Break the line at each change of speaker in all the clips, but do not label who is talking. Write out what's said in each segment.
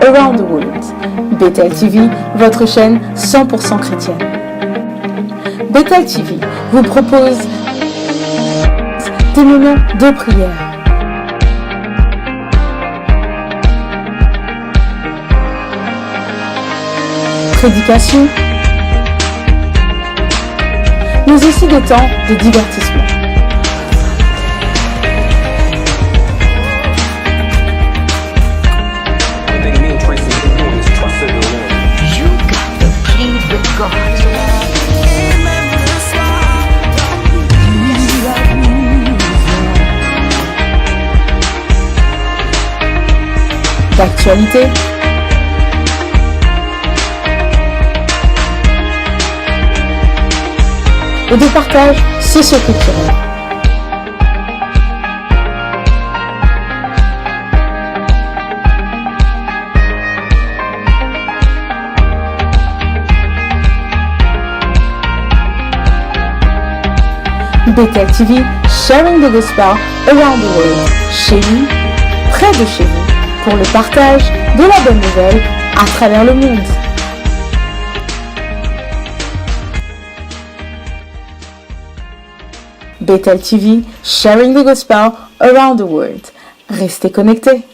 around the world. Bethel TV, votre chaîne 100% chrétienne. Bethel TV vous propose des moments de prière, prédication, mais aussi des temps de divertissement. D'actualité, et de partage socio-culturel. Bethel TV, sharing the gospel around the world. Chez vous, près de chez vous, pour le partage de la bonne nouvelle à travers le monde. Bethel TV, sharing the gospel around the world. Restez connectés.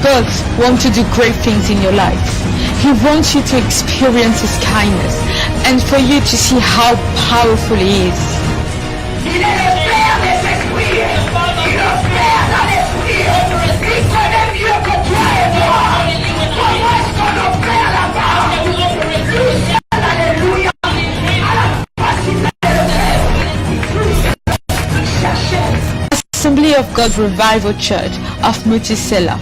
God wants to do great things in your life. He wants you to experience His kindness and for you to see how powerful He is.
Il est le Père des esprits. Il opère dans l'esprit. Il connaît mieux que toi et moi. Comment est-ce qu'on opère là-bas? Lui seul, alléluia, a la capacité de chercher.
Assembly of God Revival Church of Mutisela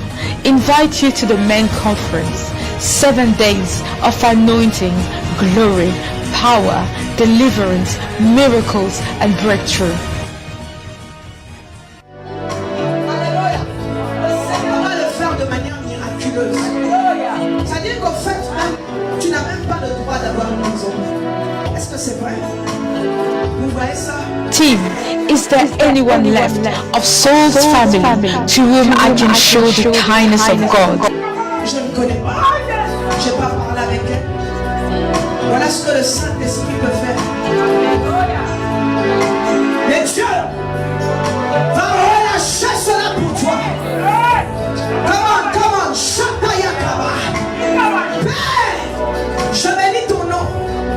invite you to the main conference. 7 days of anointing, glory, power, deliverance, miracles and breakthrough.
Alléluia. Le Seigneur va le faire de manière miraculeuse. C'est-à-dire qu'en fait, tu n'as même pas le droit d'avoir une maison. Est-ce que c'est vrai? Vous voyez ça?
Team, is there anyone left of Saul's family to whom I can show the kindness of God?
Je ne connais pas. Je n'ai pas parlé avec elle. Voilà ce que le Saint-Esprit peut faire. Mais Dieu va relâcher cela pour toi. Come on, Shatayakaba. Père, je bénis ton nom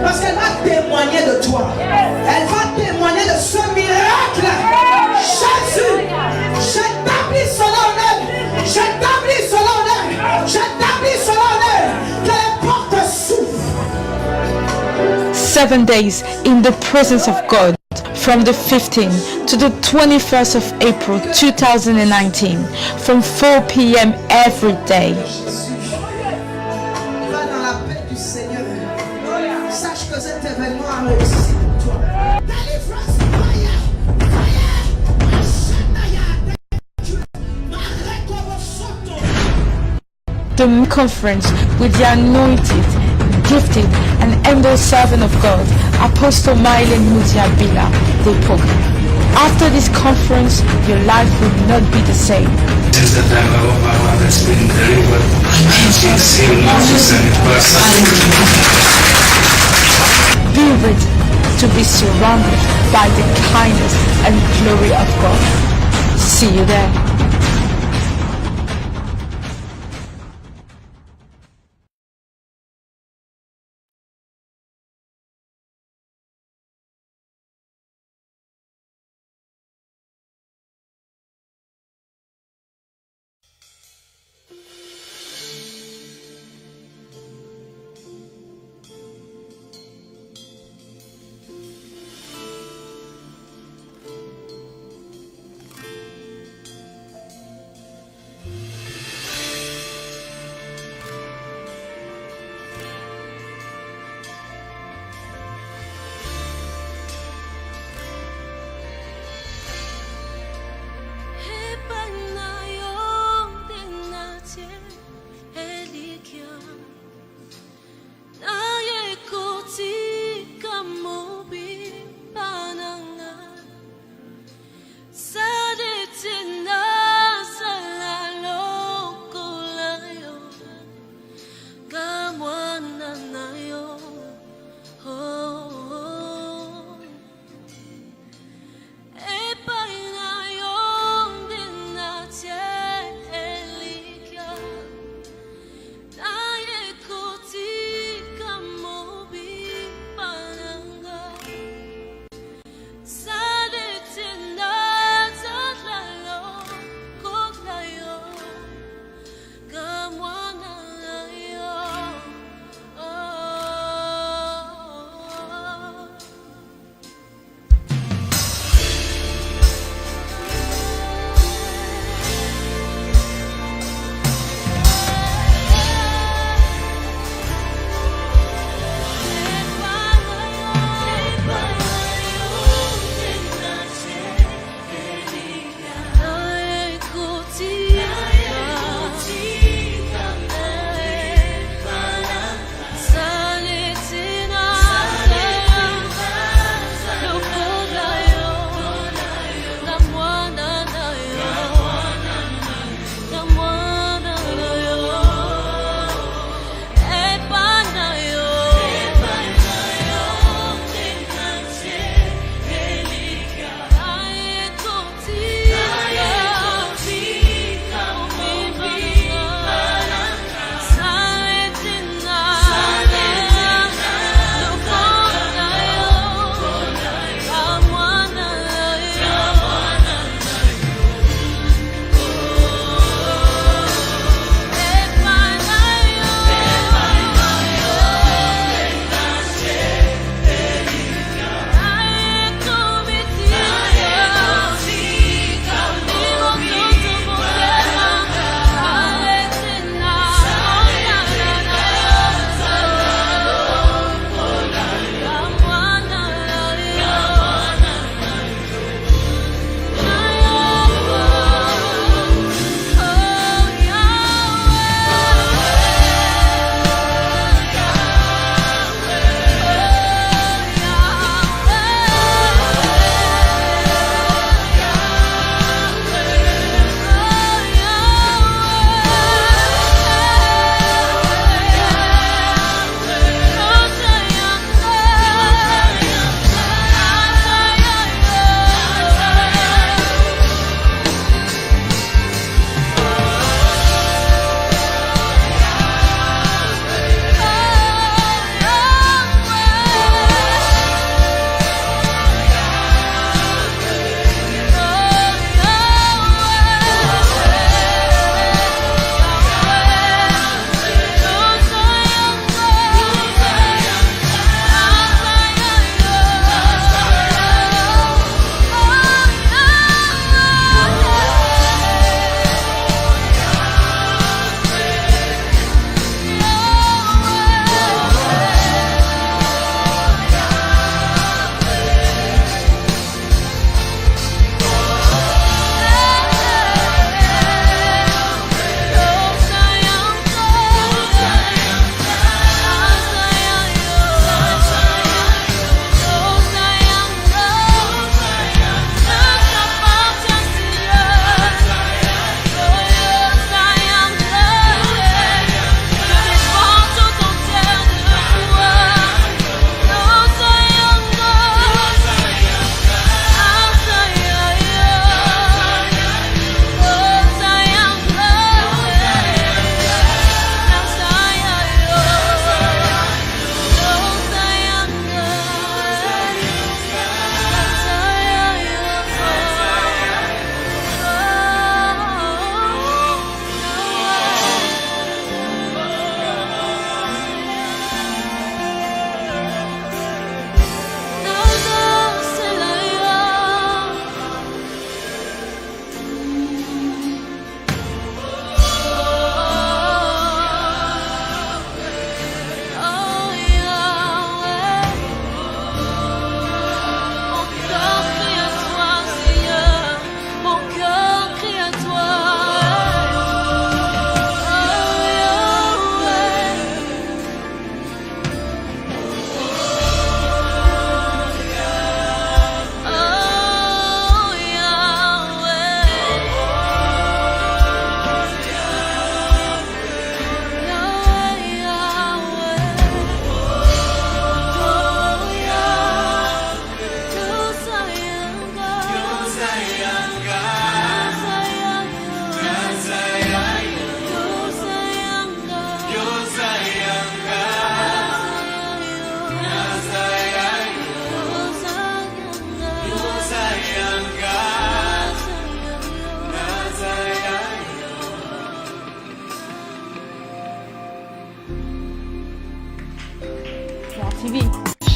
parce qu'elle va témoigner de toi. Elle va témoigner de ce miracle. Jésus, j'établis son honneur. J'établis son honneur. J'établis son honneur. Que les portes s'ouvrent.
7 days in the presence of God from the 15th to the 21st of April 2019 from 4 p.m. every day.
Va dans la paix du Seigneur. Sache que cet événement a réussi pour toi. Délivrance, fire,
The conference with the anointed, gifted and humble servant of God, Apostle Mylen Mudiabila, the program. After this conference, your life will not be the same.
Since the time our mama has been delivered, she is still Moses and it was
Be ready to be surrounded by the kindness and glory of God. See you there.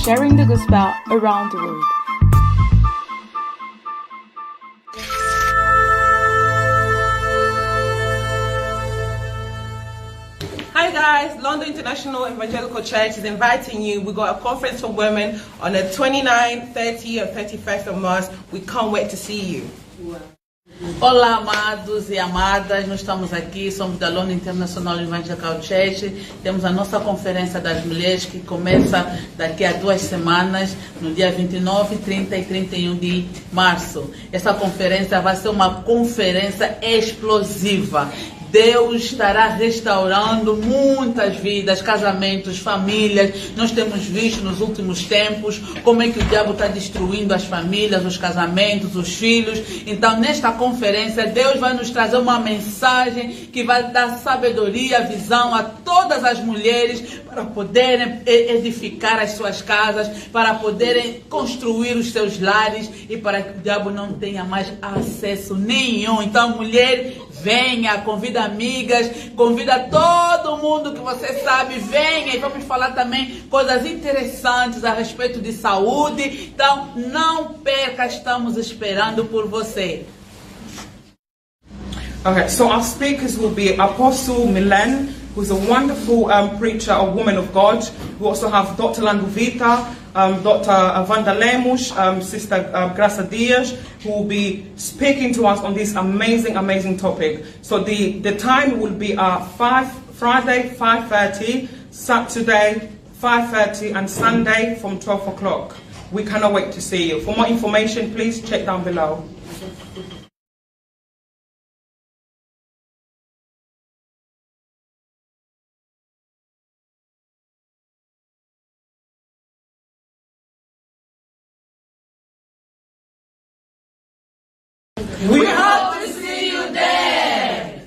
sharing the gospel around the world.
Hi guys, London International Evangelical Church is inviting you. We got a conference for women on the 29th, 30th, and 31st of March. We can't wait to see you.
Olá, amados e amadas, nós estamos aqui, somos da London International Evangelical Church, temos a nossa Conferência das Mulheres que começa daqui a 2 semanas, no dia 29, 30 e 31 de março. Essa conferência vai ser uma conferência explosiva. Deus estará restaurando muitas vidas, casamentos, famílias. Nós temos visto nos últimos tempos como é que o diabo está destruindo as famílias, os casamentos, os filhos. Então, nesta conferência, Deus vai nos trazer uma mensagem que vai dar sabedoria, visão a todas as mulheres para poderem edificar as suas casas, para poderem construir os seus lares e para que o diabo não tenha mais acesso nenhum. Então, mulher, venha, convida amigas, convida todo mundo que você sabe, venha, e vamos falar também coisas interessantes a respeito de saúde. Então, não perca, estamos esperando por você.
Okay, so our speakers will be Apostle Milen, who's a wonderful preacher, a woman of God. We also have Dr. Landovita, Dr. Wanda Lemos, Sister Graça Dias, who will be speaking to us on this amazing, amazing topic. So the time will be Friday 5:30, Saturday 5:30, and Sunday from 12 o'clock. We cannot wait to see you. For more information, please check down below. We hope to see you there.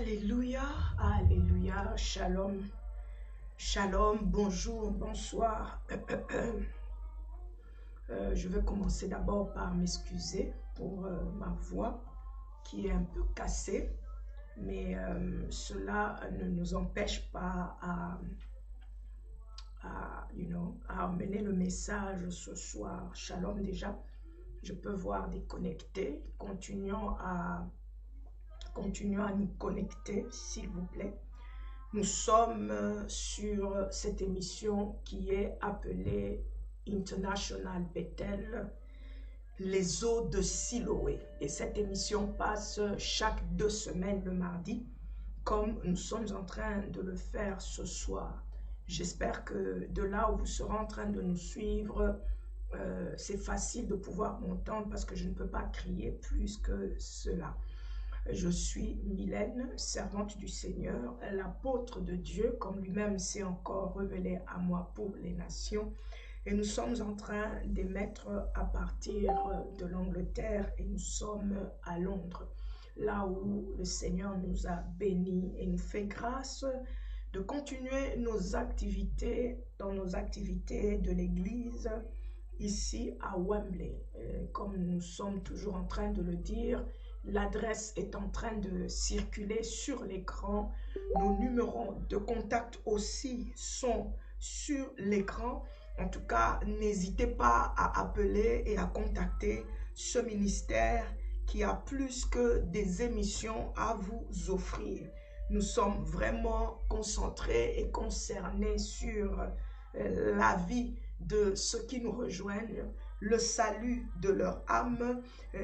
Alléluia, alléluia, shalom, shalom, bonjour, bonsoir. Je vais commencer d'abord par m'excuser pour ma voix qui est un peu cassée, mais cela ne nous empêche pas à amener le message ce soir. Shalom déjà, je peux voir des connectés, continuons à nous connecter, s'il vous plaît. Nous sommes sur cette émission qui est appelée International Bethel, les eaux de Siloé. Et cette émission passe chaque 2 semaines le mardi, comme nous sommes en train de le faire ce soir. J'espère que de là où vous serez en train de nous suivre, c'est facile de pouvoir m'entendre parce que je ne peux pas crier plus que cela. Je suis Mylène, servante du Seigneur, l'apôtre de Dieu, comme lui-même s'est encore révélé à moi pour les nations. Et nous sommes en train d'émettre à partir de l'Angleterre et nous sommes à Londres, là où le Seigneur nous a bénis et nous fait grâce de continuer nos activités, dans nos activités de l'Église, ici à Wembley. Comme nous sommes toujours en train de le dire, l'adresse est en train de circuler sur l'écran. Nos numéros de contact aussi sont sur l'écran. En tout cas, n'hésitez pas à appeler et à contacter ce ministère qui a plus que des émissions à vous offrir. Nous sommes vraiment concentrés et concernés sur la vie de ceux qui nous rejoignent, le salut de leur âme.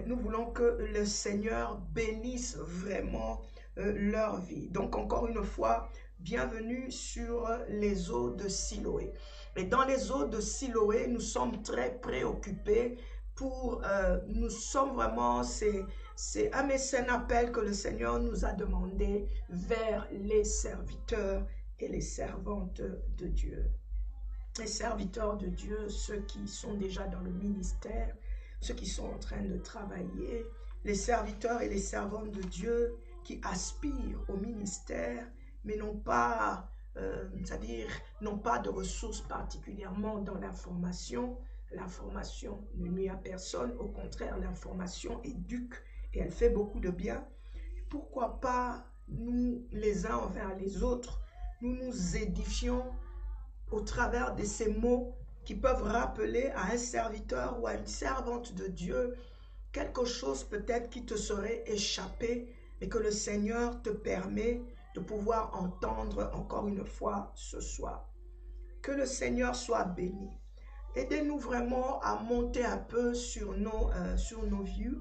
Nous voulons que le Seigneur bénisse vraiment leur vie. Donc encore une fois, bienvenue sur les eaux de Siloé. Et dans les eaux de Siloé, nous sommes très préoccupés nous sommes vraiment, c'est un mécène appel que le Seigneur nous a demandé vers les serviteurs et les servantes de Dieu. Les serviteurs de Dieu, ceux qui sont déjà dans le ministère, ceux qui sont en train de travailler, les serviteurs et les servantes de Dieu qui aspirent au ministère, mais n'ont pas, n'ont pas de ressources particulièrement dans l'information. L'information ne nuit à personne, au contraire, l'information éduque et elle fait beaucoup de bien. Pourquoi pas nous, les uns envers les autres, nous nous édifions au travers de ces mots qui peuvent rappeler à un serviteur ou à une servante de Dieu quelque chose peut-être qui te serait échappé et que le Seigneur te permet de pouvoir entendre encore une fois ce soir. Que le Seigneur soit béni. Aidez-nous vraiment à monter un peu sur nos vues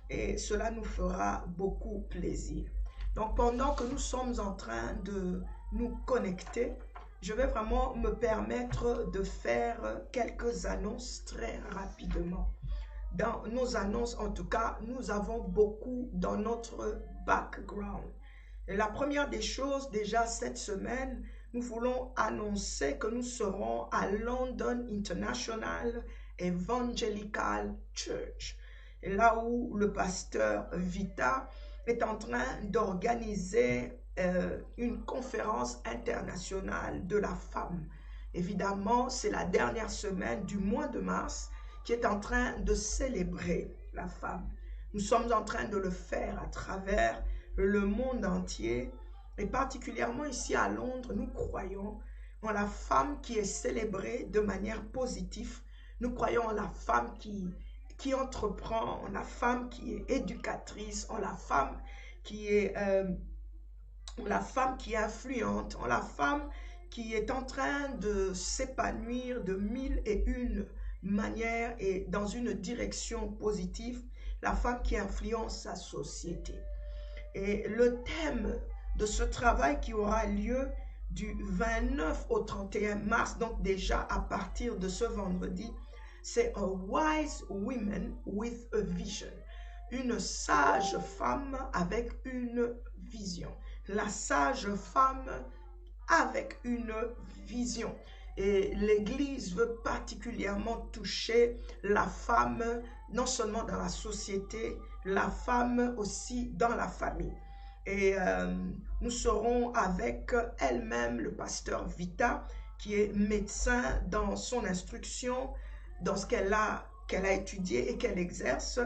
et cela nous fera beaucoup plaisir. Donc pendant que nous sommes en train de nous connecter, je vais vraiment me permettre de faire quelques annonces très rapidement. Dans nos annonces, en tout cas, nous avons beaucoup dans notre background. Et la première des choses, déjà cette semaine, nous voulons annoncer que nous serons à London International Evangelical Church. Et là où le pasteur Vita est en train d'organiser une conférence internationale de la femme. Évidemment, c'est la dernière semaine du mois de mars qui est en train de célébrer la femme. Nous sommes en train de le faire à travers le monde entier et particulièrement ici à Londres, nous croyons en la femme qui est célébrée de manière positive. Nous croyons en la femme qui entreprend, en la femme qui est éducatrice, en la femme qui est influente, en la femme qui est en train de s'épanouir de 1001 manières et dans une direction positive, la femme qui influence sa société. Et le thème de ce travail qui aura lieu du 29 au 31 mars, donc déjà à partir de ce vendredi, c'est A Wise Woman with a Vision. Une sage femme avec une vision. La sage femme avec une vision. Et l'Église veut particulièrement toucher la femme, non seulement dans la société, la femme aussi dans la famille. Et nous serons avec elle-même, le pasteur Vita, qui est médecin dans son instruction, dans ce qu'elle a étudié et qu'elle exerce.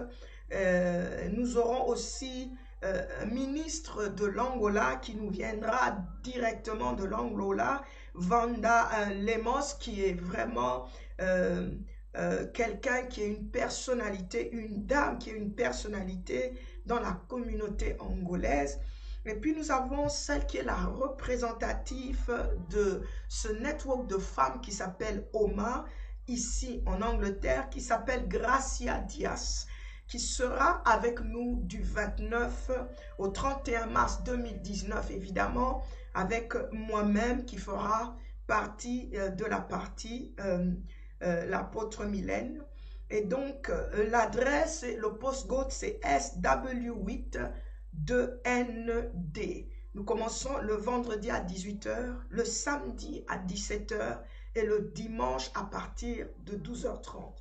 Nous aurons aussi un ministre de l'Angola qui nous viendra directement de l'Angola, Vanda Lemos, qui est vraiment quelqu'un qui est une personnalité, une dame qui est une personnalité dans la communauté angolaise. Et puis nous avons celle qui est la représentative de ce network de femmes qui s'appelle OMA, ici en Angleterre, qui s'appelle Gracia Diaz, qui sera avec nous du 29 au 31 mars 2019, évidemment, avec moi-même qui fera partie de la partie l'apôtre Mylène. Et donc, l'adresse, le postcode, c'est SW8 2ND. Nous commençons le vendredi à 18h, le samedi à 17h et le dimanche à partir de 12h30.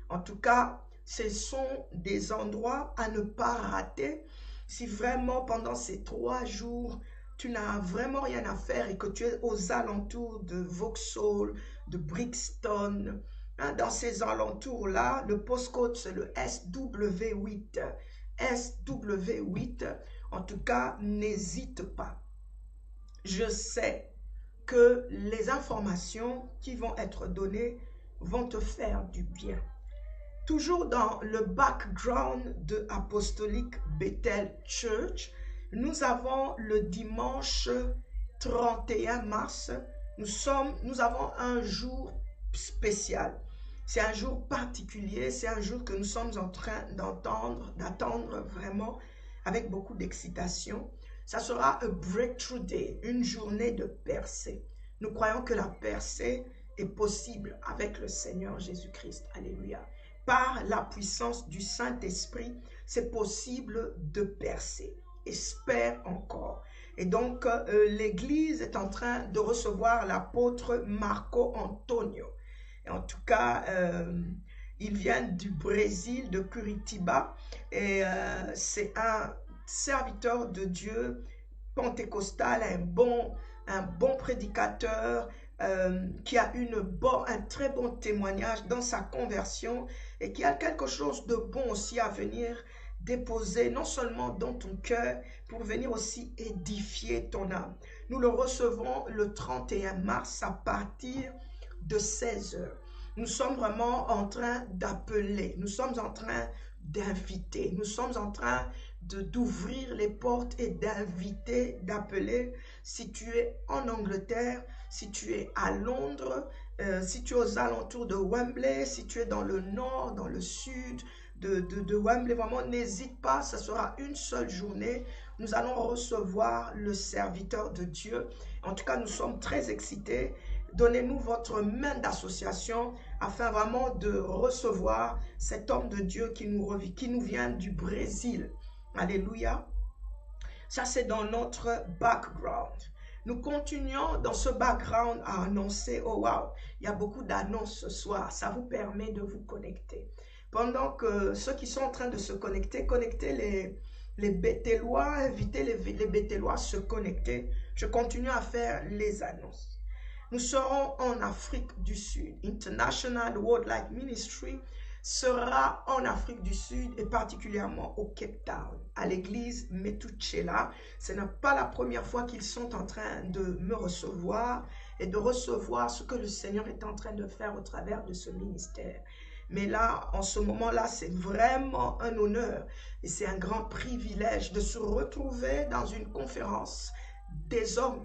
En tout cas, ce sont des endroits à ne pas rater. Si vraiment pendant ces 3 jours, tu n'as vraiment rien à faire et que tu es aux alentours de Vauxhall, de Brixton, hein, dans ces alentours-là, le postcode c'est le SW8. SW8, en tout cas, n'hésite pas. Je sais que les informations qui vont être données vont te faire du bien. Toujours dans le background de Apostolic Bethel Church, nous avons le dimanche 31 mars, nous avons un jour spécial. C'est un jour particulier, c'est un jour que nous sommes en train d'attendre vraiment avec beaucoup d'excitation. Ça sera un breakthrough day, une journée de percée. Nous croyons que la percée est possible avec le Seigneur Jésus-Christ. Alléluia. Par la puissance du Saint-Esprit, c'est possible de percer. Espère encore. Et donc, l'Église est en train de recevoir l'apôtre Marco Antonio. Et en tout cas, il vient du Brésil, de Curitiba, et c'est un serviteur de Dieu pentecostal, un bon prédicateur, qui a un très bon témoignage dans sa conversion et qui a quelque chose de bon aussi à venir déposer, non seulement dans ton cœur, pour venir aussi édifier ton âme. Nous le recevons le 31 mars à partir de 16h. Nous sommes vraiment en train d'appeler, nous sommes en train d'inviter, nous sommes en train d'ouvrir les portes et d'inviter, d'appeler. Si tu es en Angleterre, si tu es à Londres, si tu es aux alentours de Wembley, si tu es dans le nord, dans le sud de Wembley, vraiment n'hésite pas, ça sera une seule journée. Nous allons recevoir le serviteur de Dieu. En tout cas, nous sommes très excités. Donnez-nous votre main d'association afin vraiment de recevoir cet homme de Dieu qui nous vient du Brésil. Alléluia. Ça, c'est dans notre background. Nous continuons dans ce background à annoncer. Oh wow, il y a beaucoup d'annonces ce soir. Ça vous permet de vous connecter. Pendant que ceux qui sont en train de se connecter, connectez les Bethélois, invitez les Bethélois à se connecter. Je continue à faire les annonces. Nous serons en Afrique du Sud. International World Light Ministry sera en Afrique du Sud et particulièrement au Cape Town, à l'église Metuchela. Ce n'est pas la première fois qu'ils sont en train de me recevoir et de recevoir ce que le Seigneur est en train de faire au travers de ce ministère. Mais là, en ce moment-là, c'est vraiment un honneur et c'est un grand privilège de se retrouver dans une conférence des hommes.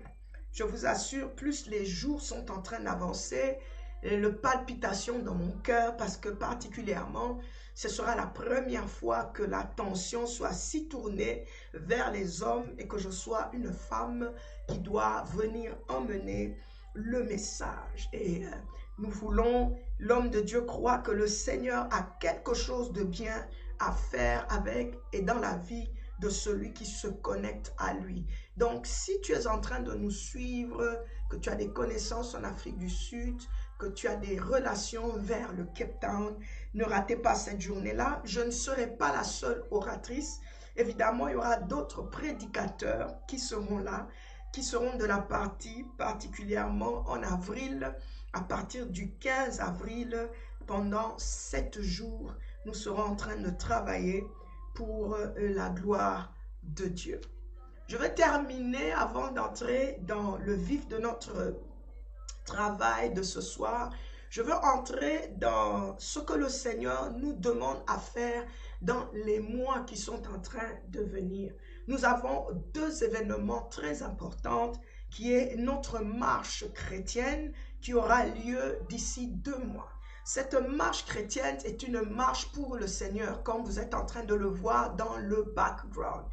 Je vous assure, plus les jours sont en train d'avancer, le palpitation dans mon cœur, parce que particulièrement, ce sera la première fois que l'attention soit si tournée vers les hommes et que je sois une femme qui doit venir emmener le message. Et nous voulons, l'homme de Dieu croit que le Seigneur a quelque chose de bien à faire avec et dans la vie de celui qui se connecte à lui. Donc, si tu es en train de nous suivre, que tu as des connaissances en Afrique du Sud, que tu as des relations vers le Cape Town, ne ratez pas cette journée-là. Je ne serai pas la seule oratrice Évidemment, il y aura d'autres prédicateurs qui seront là, qui seront de la partie particulièrement en avril, à partir du 15 avril, pendant 7 jours, nous serons en train de travailler pour la gloire de Dieu. Je vais terminer avant d'entrer dans le vif de notre travail de ce soir. Je veux entrer dans ce que le Seigneur nous demande à faire dans les mois qui sont en train de venir. Nous avons 2 événements très importants qui est notre marche chrétienne qui aura lieu d'ici 2 mois. Cette marche chrétienne est une marche pour le Seigneur, comme vous êtes en train de le voir dans le background.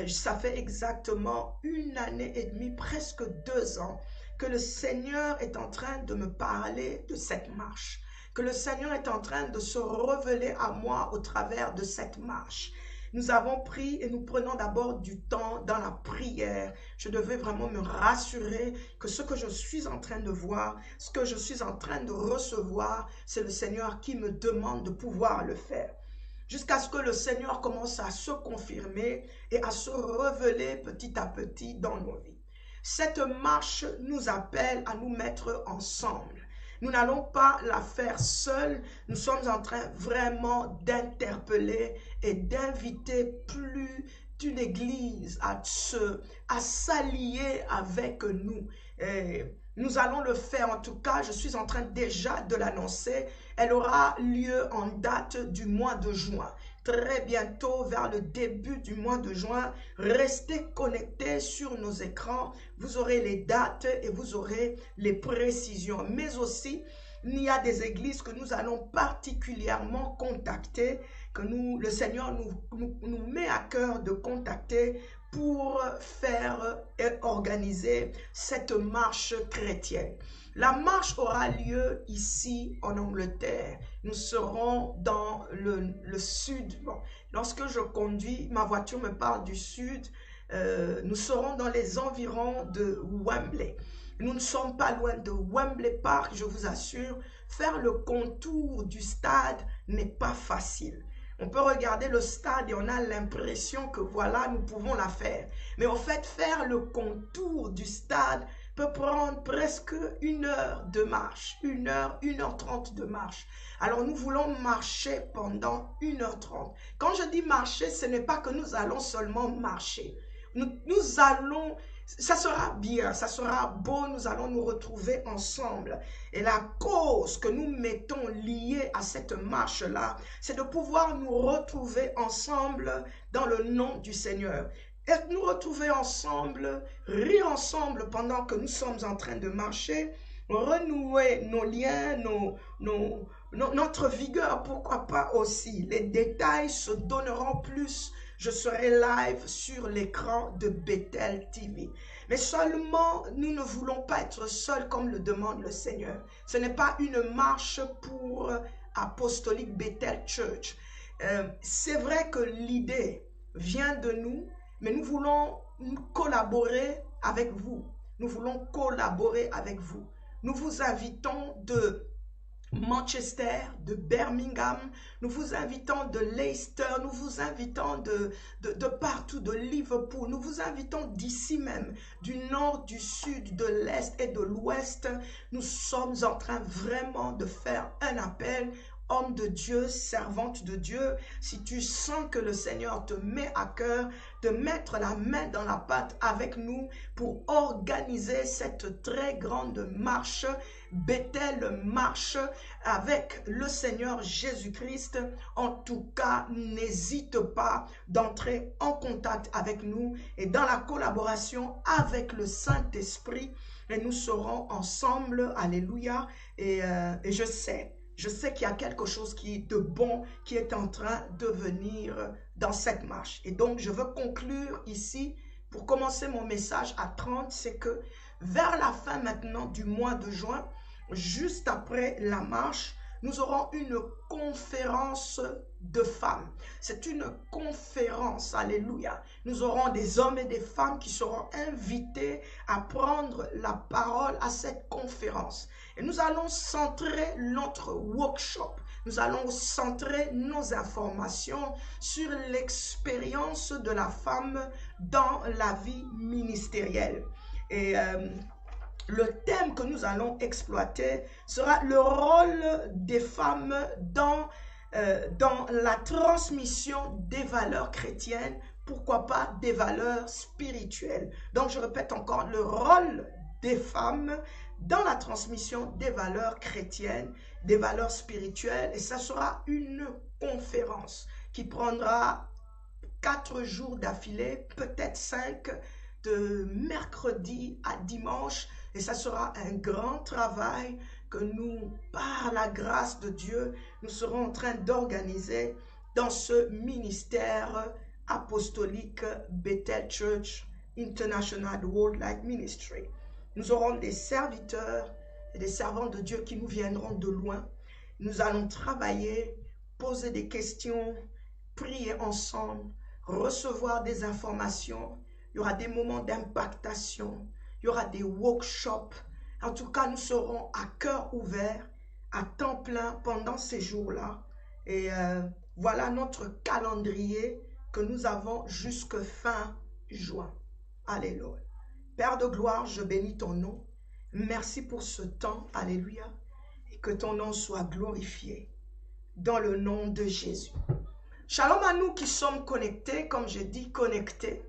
Ça fait exactement 1 année et demie, presque 2 ans, que le Seigneur est en train de me parler de cette marche, que le Seigneur est en train de se révéler à moi au travers de cette marche. Nous avons pris et nous prenons d'abord du temps dans la prière. Je devais vraiment me rassurer que ce que je suis en train de voir, ce que je suis en train de recevoir, c'est le Seigneur qui me demande de pouvoir le faire. Jusqu'à ce que le Seigneur commence à se confirmer et à se révéler petit à petit dans nos vies. Cette marche nous appelle à nous mettre ensemble. Nous n'allons pas la faire seuls. Nous sommes en train vraiment d'interpeller et d'inviter plus d'une église à s'allier avec nous. Et nous allons le faire, en tout cas, je suis en train déjà de l'annoncer. Elle aura lieu en date du mois de juin. Très bientôt, vers le début du mois de juin, restez connectés sur nos écrans. Vous aurez les dates et vous aurez les précisions. Mais aussi, il y a des églises que nous allons particulièrement contacter, que le Seigneur nous met à cœur de contacter pour faire et organiser cette marche chrétienne. La marche aura lieu ici en Angleterre. Nous serons dans le sud. Bon, lorsque je conduis, ma voiture me parle du sud. Nous serons dans les environs de Wembley. Nous ne sommes pas loin de Wembley Park, je vous assure. Faire le contour du stade n'est pas facile. On peut regarder le stade et on a l'impression que voilà, nous pouvons la faire. Mais en fait, faire le contour du stade peut prendre presque 1 heure de marche, 1h30 de marche. Alors nous voulons marcher pendant 1h30. Quand je dis marcher, ce n'est pas que nous allons seulement marcher. Nous allons, ça sera bien, ça sera beau, nous allons nous retrouver ensemble. Et la cause que nous mettons liée à cette marche-là, c'est de pouvoir nous retrouver ensemble dans le nom du Seigneur. Et nous retrouver ensemble, rire ensemble pendant que nous sommes en train de marcher, renouer nos liens, notre vigueur, pourquoi pas aussi. Les détails se donneront plus. Je serai live sur l'écran de Bethel TV. Mais seulement, nous ne voulons pas être seuls comme le demande le Seigneur. Ce n'est pas une marche pour Apostolic Bethel Church. C'est vrai que l'idée vient de nous, mais nous voulons collaborer avec vous. Nous voulons collaborer avec vous. Nous vous invitons de Manchester, de Birmingham, nous vous invitons de Leicester, nous vous invitons de partout, de Liverpool, nous vous invitons d'ici même, du nord, du sud, de l'est et de l'ouest. Nous sommes en train vraiment de faire un appel. Homme de Dieu, servante de Dieu, si tu sens que le Seigneur te met à cœur de mettre la main dans la pâte avec nous pour organiser cette très grande marche, Bethel marche avec le Seigneur Jésus-Christ, en tout cas, n'hésite pas d'entrer en contact avec nous et dans la collaboration avec le Saint-Esprit, et nous serons ensemble, alléluia, et je sais qu'il y a quelque chose qui est de bon, qui est en train de venir dans cette marche. Et donc, je veux conclure ici, pour commencer mon message à 30, c'est que vers la fin maintenant du mois de juin, juste après la marche, nous aurons une conférence de femmes. C'est une conférence, alléluia. Nous aurons des hommes et des femmes qui seront invités à prendre la parole à cette conférence. Et nous allons centrer notre workshop. Nous allons centrer nos informations sur l'expérience de la femme dans la vie ministérielle. Et le thème que nous allons exploiter sera le rôle des femmes dans la transmission des valeurs chrétiennes, pourquoi pas des valeurs spirituelles. Donc je répète encore, le rôle des femmes dans la transmission des valeurs chrétiennes, des valeurs spirituelles, et ça sera une conférence qui prendra 4 jours d'affilée, peut-être 5, de mercredi à dimanche, et ça sera un grand travail que nous, par la grâce de Dieu, nous serons en train d'organiser dans ce ministère apostolique Bethel Church International World Light Ministry. Nous aurons des serviteurs et des servantes de Dieu qui nous viendront de loin. Nous allons travailler, poser des questions, prier ensemble, recevoir des informations. Il y aura des moments d'impactation, il y aura des workshops. En tout cas, nous serons à cœur ouvert, à temps plein pendant ces jours-là. Et voilà notre calendrier que nous avons jusque fin juin. Alléluia. Père de gloire, je bénis ton nom. Merci pour ce temps. Alléluia. Et que ton nom soit glorifié dans le nom de Jésus. Shalom à nous qui sommes connectés, comme je dis connectés.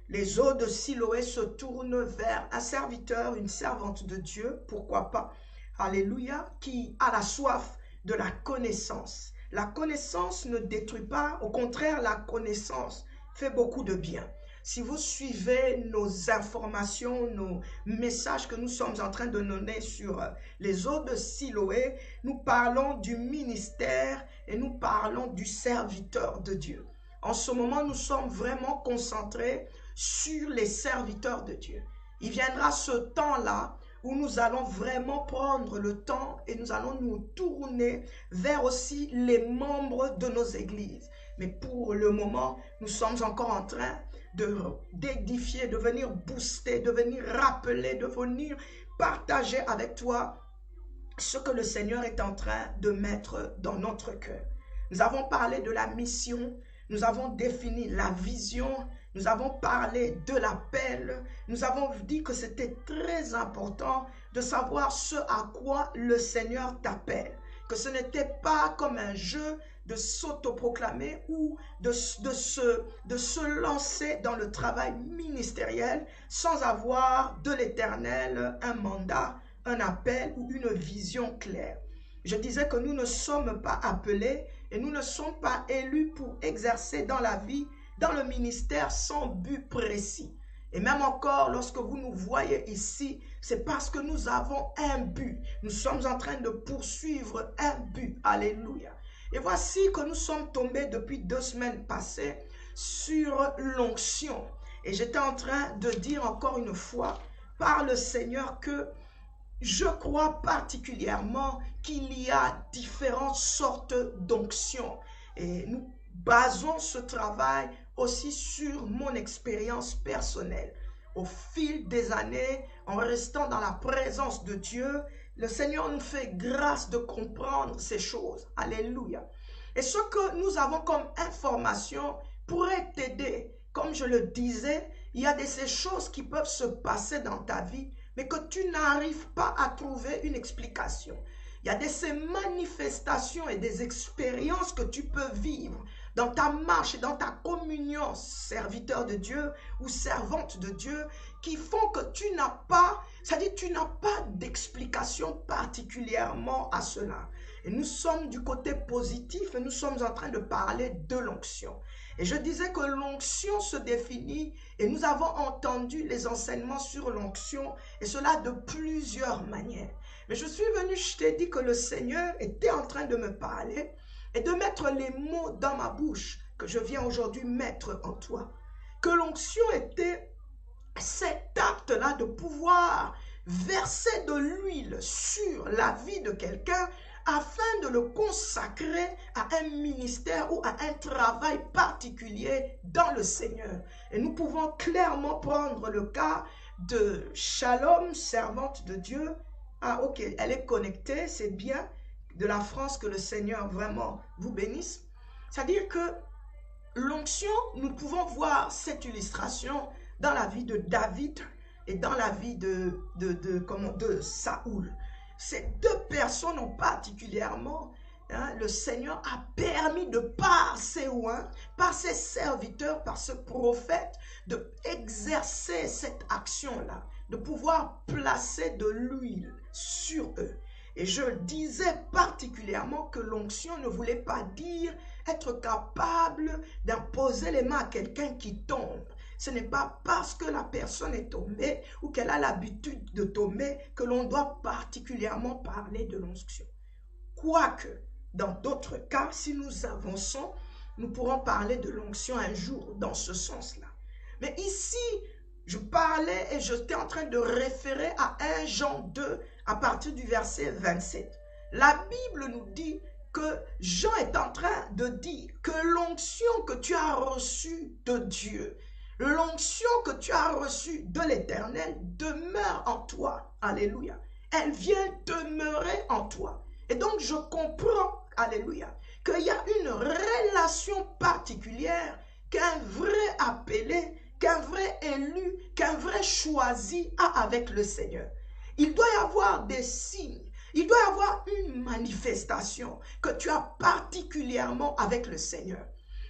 Les eaux de Siloé se tournent vers un serviteur, une servante de Dieu, pourquoi pas, alléluia, qui a la soif de la connaissance. La connaissance ne détruit pas, au contraire, la connaissance fait beaucoup de bien. Si vous suivez nos informations, nos messages que nous sommes en train de donner sur les eaux de Siloé, nous parlons du ministère et nous parlons du serviteur de Dieu. En ce moment, nous sommes vraiment concentrés sur les serviteurs de Dieu. Il viendra ce temps-là où nous allons vraiment prendre le temps et nous allons nous tourner vers aussi les membres de nos églises. Mais pour le moment, nous sommes encore en train d'édifier, de venir booster, de venir rappeler, de venir partager avec toi ce que le Seigneur est en train de mettre dans notre cœur. Nous avons parlé de la mission, nous avons défini la vision, nous avons parlé de l'appel, nous avons dit que c'était très important de savoir ce à quoi le Seigneur t'appelle, que ce n'était pas comme un jeu de s'autoproclamer ou de se lancer dans le travail ministériel sans avoir de l'Éternel un mandat, un appel ou une vision claire. Je disais que nous ne sommes pas appelés et nous ne sommes pas élus pour exercer dans la vie, dans le ministère sans but précis. Et même encore, lorsque vous nous voyez ici, c'est parce que nous avons un but. Nous sommes en train de poursuivre un but. Alléluia. Et voici que nous sommes tombés depuis 2 semaines passées sur l'onction. Et j'étais en train de dire encore une fois par le Seigneur que je crois particulièrement qu'il y a différentes sortes d'onctions. Et nous basons ce travail aussi sur mon expérience personnelle. Au fil des années, en restant dans la présence de Dieu, le Seigneur nous fait grâce de comprendre ces choses. Alléluia. Et ce que nous avons comme information pourrait t'aider. Comme je le disais, il y a de ces choses qui peuvent se passer dans ta vie, mais que tu n'arrives pas à trouver une explication. Il y a de ces manifestations et des expériences que tu peux vivre dans ta marche et dans ta communion, serviteur de Dieu ou servante de Dieu, qui font que tu n'as pas, c'est-à-dire tu n'as pas d'explication particulièrement à cela. Et nous sommes du côté positif et nous sommes en train de parler de l'onction. Et je disais que l'onction se définit et nous avons entendu les enseignements sur l'onction et cela de plusieurs manières. Mais je suis venu, je t'ai dit que le Seigneur était en train de me parler et de mettre les mots dans ma bouche que je viens aujourd'hui mettre en toi. Que l'onction était cet acte-là de pouvoir verser de l'huile sur la vie de quelqu'un afin de le consacrer à un ministère ou à un travail particulier dans le Seigneur. Et nous pouvons clairement prendre le cas de Shalom, servante de Dieu, Ah, ok, elle est connectée, c'est bien. De la France, que le Seigneur vraiment vous bénisse. C'est-à-dire que l'onction, nous pouvons voir cette illustration dans la vie de David et dans la vie de Saoul. Ces deux personnes ont particulièrement, le Seigneur a permis de par ses oins, par ses serviteurs, par ce prophète, de exercer cette action-là, de pouvoir placer de l'huile sur eux. Et je disais particulièrement que l'onction ne voulait pas dire être capable d'imposer les mains à quelqu'un qui tombe. Ce n'est pas parce que la personne est tombée ou qu'elle a l'habitude de tomber que l'on doit particulièrement parler de l'onction. Quoique, dans d'autres cas, si nous avançons, nous pourrons parler de l'onction un jour dans ce sens-là. Mais ici, je parlais et j'étais en train de référer à 1 Jean 2 à partir du verset 27. La Bible nous dit que Jean est en train de dire que l'onction que tu as reçue de Dieu, l'onction que tu as reçue de l'Éternel demeure en toi. Alléluia. Elle vient demeurer en toi. Et donc je comprends, alléluia, qu'il y a une relation particulière qu'un vrai appelé, qu'un vrai élu, qu'un vrai choisi a avec le Seigneur. Il doit y avoir des signes, il doit y avoir une manifestation que tu as particulièrement avec le Seigneur.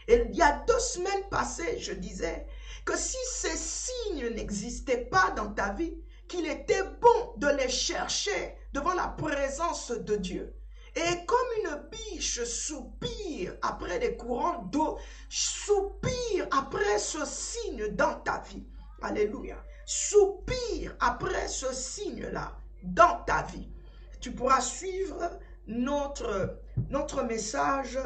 Et il y a 2 semaines passées, je disais que si ces signes n'existaient pas dans ta vie, qu'il était bon de les chercher devant la présence de Dieu. Et comme une biche soupire après des courants d'eau, soupire après ce signe dans ta vie. Alléluia. Soupire après ce signe-là dans ta vie. Tu pourras suivre notre message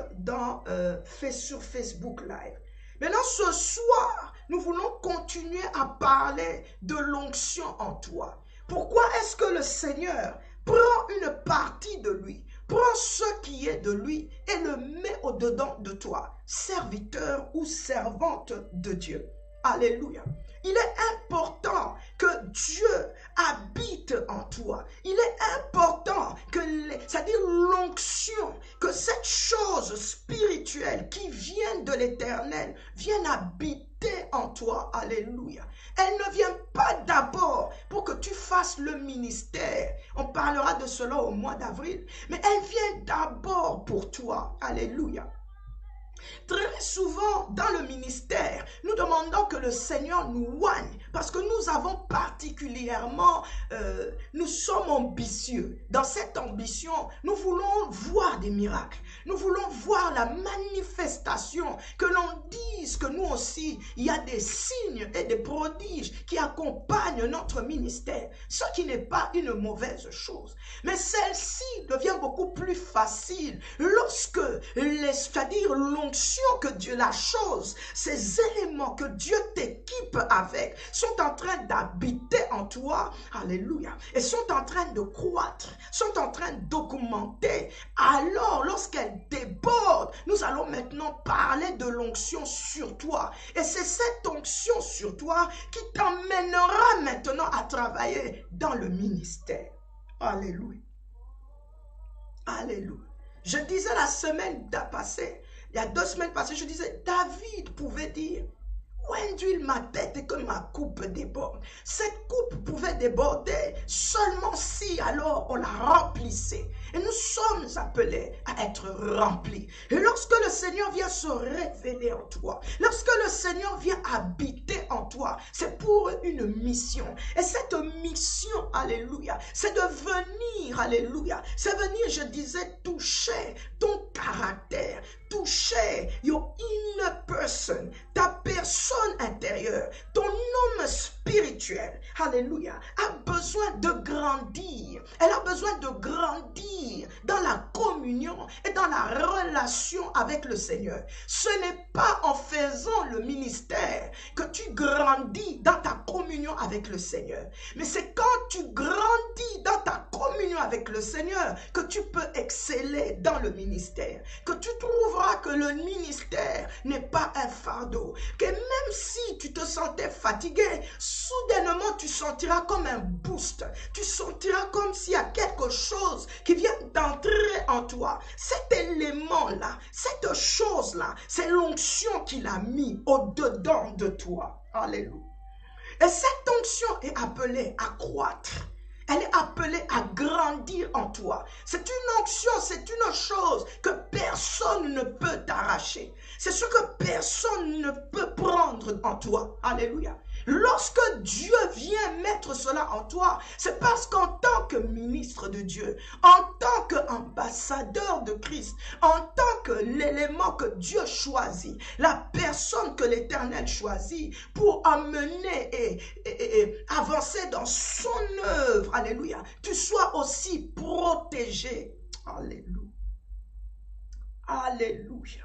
sur Facebook Live. Maintenant, ce soir, nous voulons continuer à parler de l'onction en toi. Pourquoi est-ce que le Seigneur prend une partie de lui, prend ce qui est de lui et le met au-dedans de toi, serviteur ou servante de Dieu? Alléluia. Il est important que Dieu habite en toi. Il est important que, c'est-à-dire l'onction, que cette chose spirituelle qui vient de l'Éternel vienne habiter en toi. Alléluia. Elle ne vient pas d'abord pour que tu fasses le ministère. On parlera de cela au mois d'avril. Mais elle vient d'abord pour toi. Alléluia. Très souvent, dans le ministère, nous demandons que le Seigneur nous oigne parce que nous avons particulièrement, nous sommes ambitieux. Dans cette ambition, nous voulons voir des miracles. Nous voulons voir la manifestation, que l'on dise que nous aussi, il y a des signes et des prodiges qui accompagnent notre ministère. Ce qui n'est pas une mauvaise chose. Mais celle-ci devient beaucoup plus facile lorsque, c'est-à-dire l'onction que Dieu, la chose, ces éléments que Dieu t'équipe avec sont en train d'habiter en toi, alléluia, et sont en train de croître, sont en train d'augmenter. Alors, lorsqu'elle déborde, nous allons maintenant parler de l'onction sur toi. Et c'est cette onction sur toi qui t'emmènera maintenant à travailler dans le ministère. Alléluia. Alléluia. Je disais la semaine passée, il y a 2 semaines passées, je disais, David pouvait dire, oint d'huile ma tête et que ma coupe déborde. Cette coupe pouvait déborder seulement si alors on la remplissait. Et nous sommes appelés à être remplis. Et lorsque le Seigneur vient se révéler en toi, lorsque le Seigneur vient habiter en toi, c'est pour une mission. Et cette mission, alléluia, c'est de venir, alléluia, c'est venir, je disais, toucher ton caractère, toucher your inner person, ta personne intérieure, ton homme spirituel, alléluia, a besoin de grandir. Elle a besoin de grandir dans la communauté communion et dans la relation avec le Seigneur. Ce n'est pas en faisant le ministère que tu grandis dans ta communion avec le Seigneur. Mais c'est quand tu grandis dans ta communion avec le Seigneur que tu peux exceller dans le ministère. Que tu trouveras que le ministère n'est pas un fardeau. Que même si tu te sentais fatigué, soudainement tu sentiras comme un boost. Tu sentiras comme s'il y a quelque chose qui vient d'entrer en toi. Cet élément-là, cette chose-là, c'est l'onction qu'il a mis au-dedans de toi. Alléluia. Et cette onction est appelée à croître. Elle est appelée à grandir en toi. C'est une onction, c'est une chose que personne ne peut t'arracher. C'est ce que personne ne peut prendre en toi. Alléluia. Lorsque Dieu vient mettre cela en toi, c'est parce qu'en tant que ministre de Dieu, en tant qu'ambassadeur de Christ, en tant que l'élément que Dieu choisit, la personne que l'Éternel choisit pour amener et avancer dans son œuvre, alléluia, tu sois aussi protégé. Alléluia. Alléluia.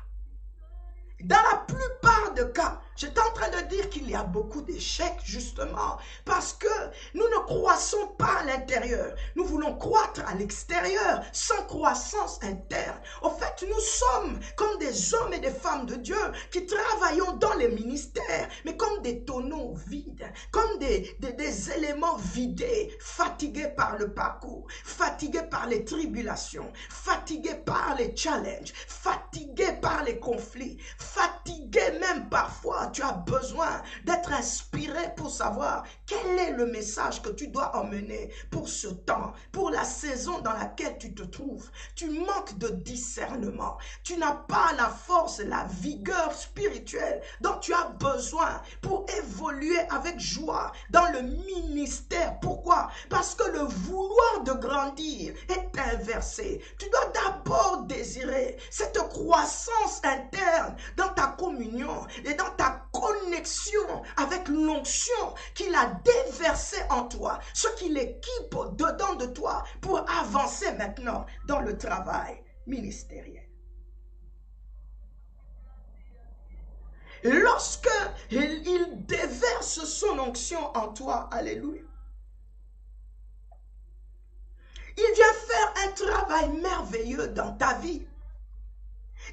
Dans la plupart des cas, j'étais en train de dire qu'il y a beaucoup d'échecs justement parce que nous ne croissons pas à l'intérieur. Nous voulons croître à l'extérieur sans croissance interne. Au fait, nous sommes comme des hommes et des femmes de Dieu qui travaillons dans les ministères, mais comme des tonneaux vides, comme des éléments vidés, fatigués par le parcours, fatigués par les tribulations, fatigués par les challenges, fatigués par les conflits, fatigué même parfois, tu as besoin d'être inspiré pour savoir quel est le message que tu dois emmener pour ce temps, pour la saison dans laquelle tu te trouves. Tu manques de discernement. Tu n'as pas la force et la vigueur spirituelle dont tu as besoin pour évoluer avec joie dans le ministère. Pourquoi? Parce que le vouloir de grandir est inversé. Tu dois d'abord désirer cette croissance interne dans ta communion et dans ta connexion avec l'onction qu'il a déversée en toi, ce qui l'équipe dedans de toi pour avancer maintenant dans le travail ministériel. Lorsque il déverse son onction en toi, alléluia, il vient faire un travail merveilleux dans ta vie.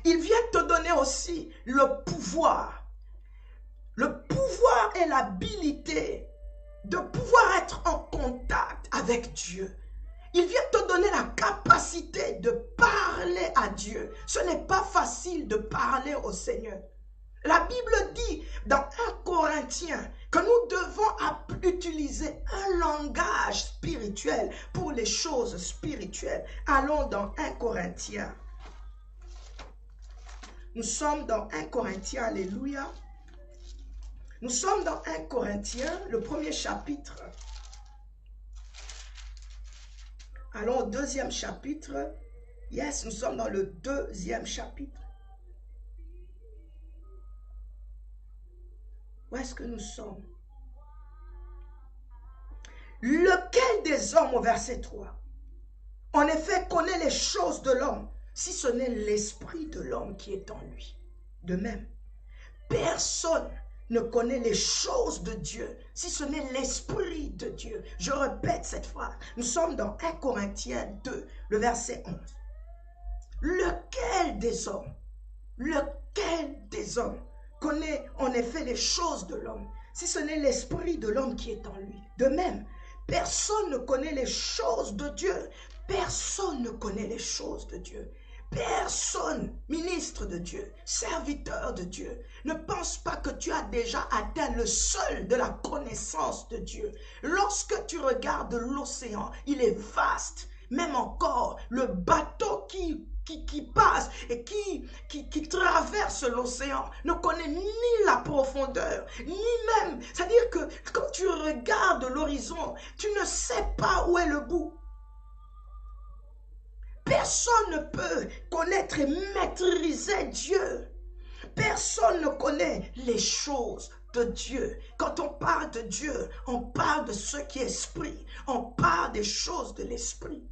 Il vient te donner aussi le pouvoir et l'habilité de pouvoir être en contact avec Dieu. Il vient te donner la capacité de parler à Dieu. Ce n'est pas facile de parler au Seigneur. La Bible dit dans 1 Corinthiens que nous devons utiliser un langage spirituel pour les choses spirituelles. Allons dans 1 Corinthiens. Nous sommes dans 1 Corinthiens, alléluia. Nous sommes dans 1 Corinthiens, le premier chapitre. Allons au deuxième chapitre. Yes, nous sommes dans le deuxième chapitre. Où est-ce que nous sommes? Lequel des hommes, au verset 3, en effet connaît les choses de l'homme, si ce n'est l'esprit de l'homme qui est en lui. De même, personne ne connaît les choses de Dieu, si ce n'est l'esprit de Dieu. Je répète cette phrase. Nous sommes dans 1 Corinthiens 2, le verset 11. Lequel des hommes connaît en effet les choses de l'homme, si ce n'est l'esprit de l'homme qui est en lui? De même, personne ne connaît les choses de Dieu. Personne ne connaît les choses de Dieu. Personne, ministre de Dieu, serviteur de Dieu, ne pense pas que tu as déjà atteint le seuil de la connaissance de Dieu. Lorsque tu regardes l'océan, il est vaste. Même encore, le bateau qui passe et qui traverse l'océan ne connaît ni la profondeur, ni même, c'est-à-dire que quand tu regardes l'horizon, tu ne sais pas où est le bout. Personne ne peut connaître et maîtriser Dieu. Personne ne connaît les choses de Dieu. Quand on parle de Dieu, on parle de ce qui est esprit. On parle des choses de l'esprit.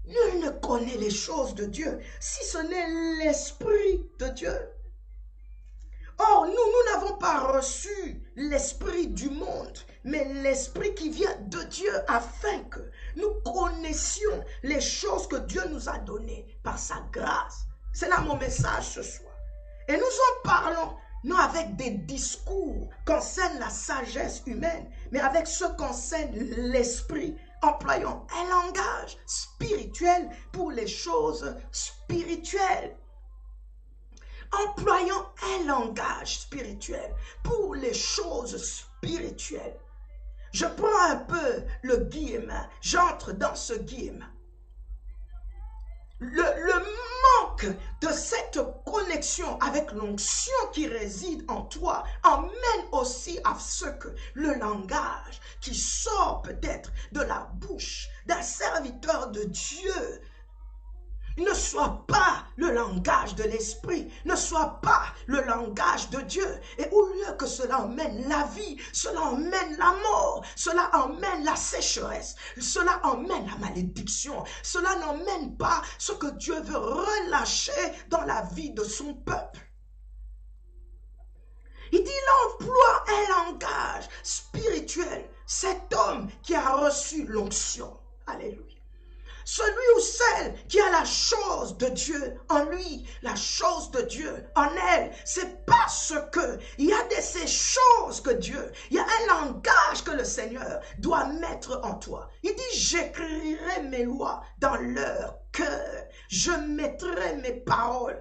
Nul ne connaît les choses de Dieu si ce n'est l'Esprit de Dieu. Or, nous n'avons pas reçu l'esprit du monde, mais l'esprit qui vient de Dieu afin que nous connaissions les choses que Dieu nous a données par sa grâce. C'est là mon message ce soir. Et nous en parlons, non avec des discours qu'enseigne la sagesse humaine, mais avec ce qu'enseigne l'esprit, employant un langage spirituel pour les choses spirituelles. Employons un langage spirituel pour les choses spirituelles. Je prends un peu le guillemot, j'entre dans ce guillemot. Le manque de cette connexion avec l'onction qui réside en toi emmène aussi à ce que le langage qui sort peut-être de la bouche d'un serviteur de Dieu ne soit pas le langage de l'esprit, ne soit pas le langage de Dieu. Et au lieu que cela emmène la vie, cela emmène la mort, cela emmène la sécheresse, cela emmène la malédiction, cela n'emmène pas ce que Dieu veut relâcher dans la vie de son peuple. Il dit, il emploie un langage spirituel, cet homme qui a reçu l'onction. Alléluia. Celui ou celle qui a la chose de Dieu en lui, la chose de Dieu en elle, c'est parce que il y a de ces choses que Dieu, il y a un langage que le Seigneur doit mettre en toi. Il dit, j'écrirai mes lois dans leur cœur, je mettrai mes paroles.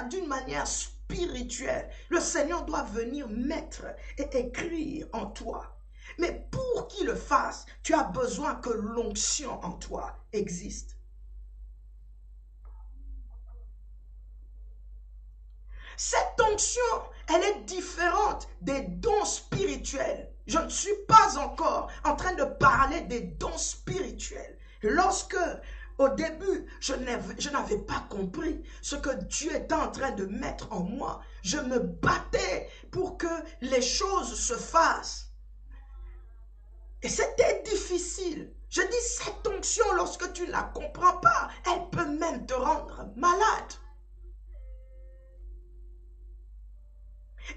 D'une manière spirituelle, le Seigneur doit venir mettre et écrire en toi. Mais pour qu'il le fasse, tu as besoin que l'onction en toi existe. Cette onction, elle est différente des dons spirituels. Je ne suis pas encore en train de parler des dons spirituels. Lorsque, au début, je n'avais pas compris ce que Dieu était en train de mettre en moi, je me battais pour que les choses se fassent. Et c'était difficile. Je dis, cette onction, lorsque tu ne la comprends pas, elle peut même te rendre malade.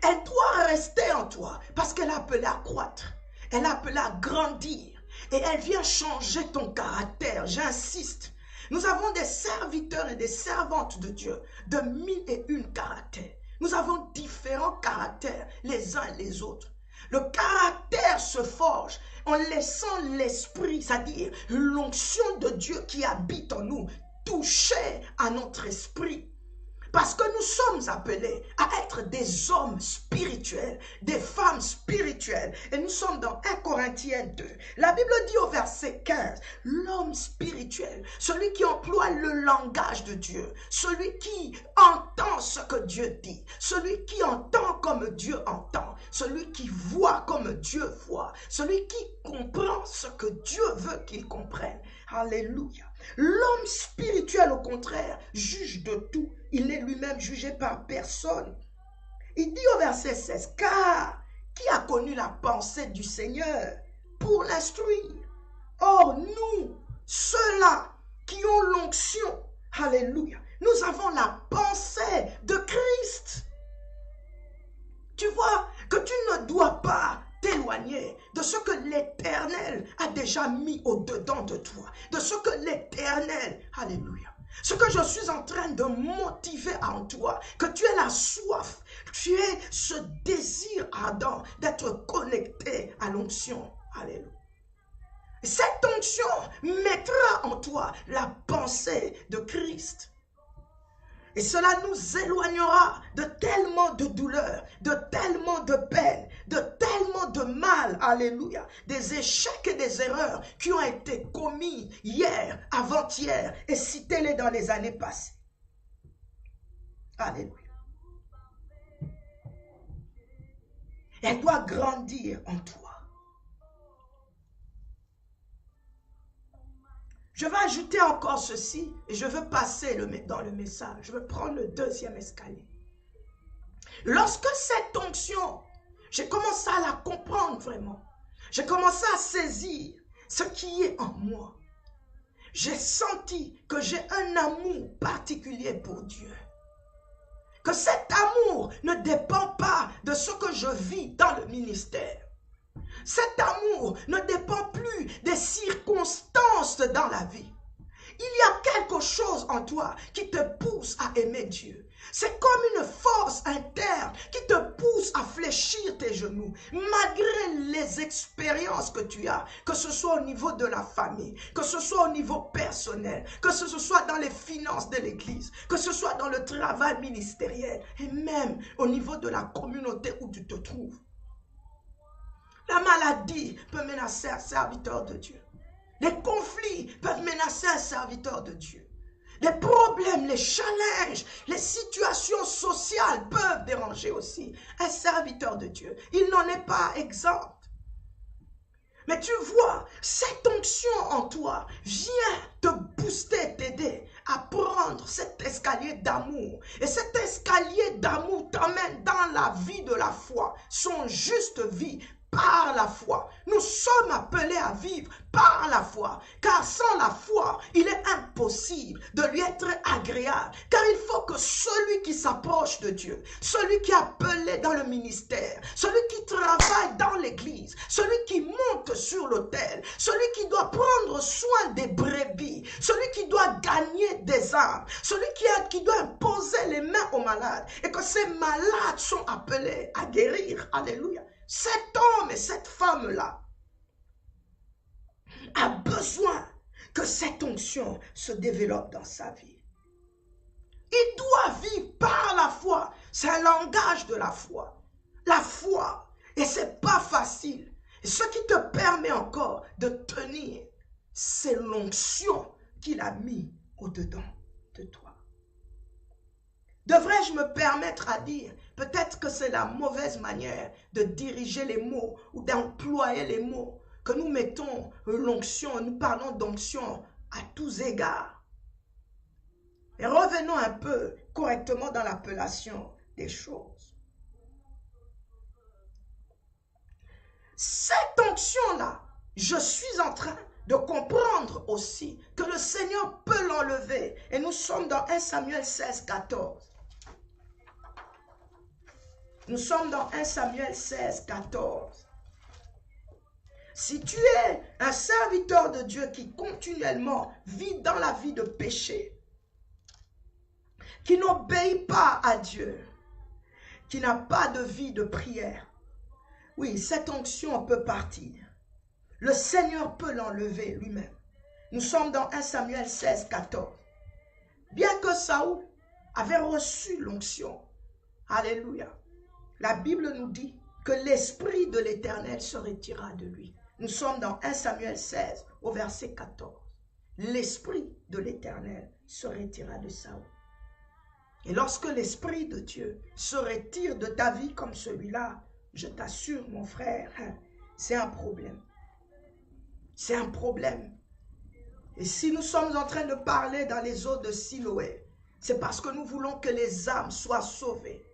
Elle doit rester en toi parce qu'elle est appelée à croître. Elle est appelée à grandir. Et elle vient changer ton caractère. J'insiste. Nous avons des serviteurs et des servantes de Dieu de 1001 caractères. Nous avons différents caractères les uns et les autres. Le caractère se forge en laissant l'esprit, c'est-à-dire l'onction de Dieu qui habite en nous, toucher à notre esprit. Parce que nous sommes appelés à être des hommes spirituels, des femmes spirituelles. Et nous sommes dans 1 Corinthiens 2. La Bible dit au verset 15, l'homme spirituel, celui qui emploie le langage de Dieu, celui qui entend ce que Dieu dit, celui qui entend comme Dieu entend, celui qui voit comme Dieu voit, celui qui comprend ce que Dieu veut qu'il comprenne. Alléluia. L'homme spirituel, au contraire, juge de tout. Il n'est lui-même jugé par personne. Il dit au verset 16, car qui a connu la pensée du Seigneur pour l'instruire? Or, nous, ceux-là qui ont l'onction, alléluia, nous avons la pensée de Christ. Tu vois que tu ne dois pas t'éloigner de ce que l'Éternel a déjà mis au-dedans de toi, de ce que l'Éternel, alléluia, ce que je suis en train de motiver en toi, que tu aies la soif, tu aies ce désir ardent d'être connecté à l'onction, alléluia. Cette onction mettra en toi la pensée de Christ. Et cela nous éloignera de tellement de douleurs, de tellement de peine, de tellement de mal, alléluia, des échecs et des erreurs qui ont été commis hier, avant-hier, et citez-les dans les années passées. Alléluia. Elle doit grandir en toi. Je vais ajouter encore ceci et je veux passer dans le message. Je veux prendre le deuxième escalier. Lorsque cette onction, j'ai commencé à la comprendre vraiment. J'ai commencé à saisir ce qui est en moi. j'ai senti que j'ai un amour particulier pour Dieu. Que cet amour ne dépend pas de ce que je vis dans le ministère. Cet amour ne dépend plus des circonstances dans la vie. Il y a quelque chose en toi qui te pousse à aimer Dieu. C'est comme une force interne qui te pousse à fléchir tes genoux, malgré les expériences que tu as, que ce soit au niveau de la famille, que ce soit au niveau personnel, que ce soit dans les finances de l'église, que ce soit dans le travail ministériel, et même au niveau de la communauté où tu te trouves. La maladie peut menacer un serviteur de Dieu. Les conflits peuvent menacer un serviteur de Dieu. Les problèmes, les challenges, les situations sociales peuvent déranger aussi un serviteur de Dieu. Il n'en est pas exempt. Mais tu vois, cette onction en toi vient te booster, t'aider à prendre cet escalier d'amour. Et cet escalier d'amour t'emmène dans la vie de la foi, son juste vie. Par la foi. Nous sommes appelés à vivre par la foi. Car sans la foi, il est impossible de lui être agréable. Car il faut que celui qui s'approche de Dieu, celui qui est appelé dans le ministère, celui qui travaille dans l'église, celui qui monte sur l'autel, celui qui doit prendre soin des brebis, celui qui doit gagner des âmes, celui qui doit imposer les mains aux malades, et que ces malades sont appelés à guérir. Alléluia. Cet homme et cette femme-là a besoin que cette onction se développe dans sa vie. Il doit vivre par la foi. C'est un langage de la foi. La foi. Et c'est pas facile. Et ce qui te permet encore de tenir, c'est l'onction qu'il a mis au-dedans de toi. Devrais-je me permettre à dire, peut-être que c'est la mauvaise manière de diriger les mots ou d'employer les mots, que nous mettons l'onction, nous parlons d'onction à tous égards. Et revenons un peu correctement dans l'appellation des choses. Cette onction-là, je suis en train de comprendre aussi que le Seigneur peut l'enlever. Et nous sommes dans 1 Samuel 16, 14. Nous sommes dans 1 Samuel 16, 14. Si tu es un serviteur de Dieu qui continuellement vit dans la vie de péché, qui n'obéit pas à Dieu, qui n'a pas de vie de prière, oui, cette onction peut partir. Le Seigneur peut l'enlever lui-même. Nous sommes dans 1 Samuel 16, 14. Bien que Saoul avait reçu l'onction, alléluia, la Bible nous dit que l'Esprit de l'Éternel se retira de lui. Nous sommes dans 1 Samuel 16, au verset 14. L'Esprit de l'Éternel se retira de Saoul. Et lorsque l'Esprit de Dieu se retire de ta vie comme celui-là, je t'assure, mon frère, c'est un problème. C'est un problème. Et si nous sommes en train de parler dans les eaux de Siloé, c'est parce que nous voulons que les âmes soient sauvées.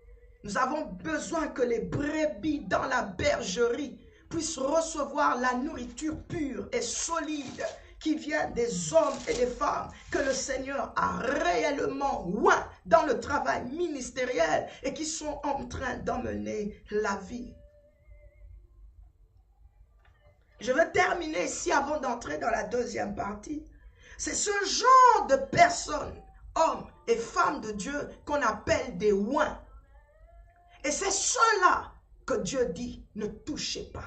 Nous avons besoin que les brebis dans la bergerie puissent recevoir la nourriture pure et solide qui vient des hommes et des femmes que le Seigneur a réellement oint dans le travail ministériel et qui sont en train d'emmener la vie. Je vais terminer ici avant d'entrer dans la deuxième partie. C'est ce genre de personnes, hommes et femmes de Dieu, qu'on appelle des oints. Et c'est cela que Dieu dit, ne touchez pas.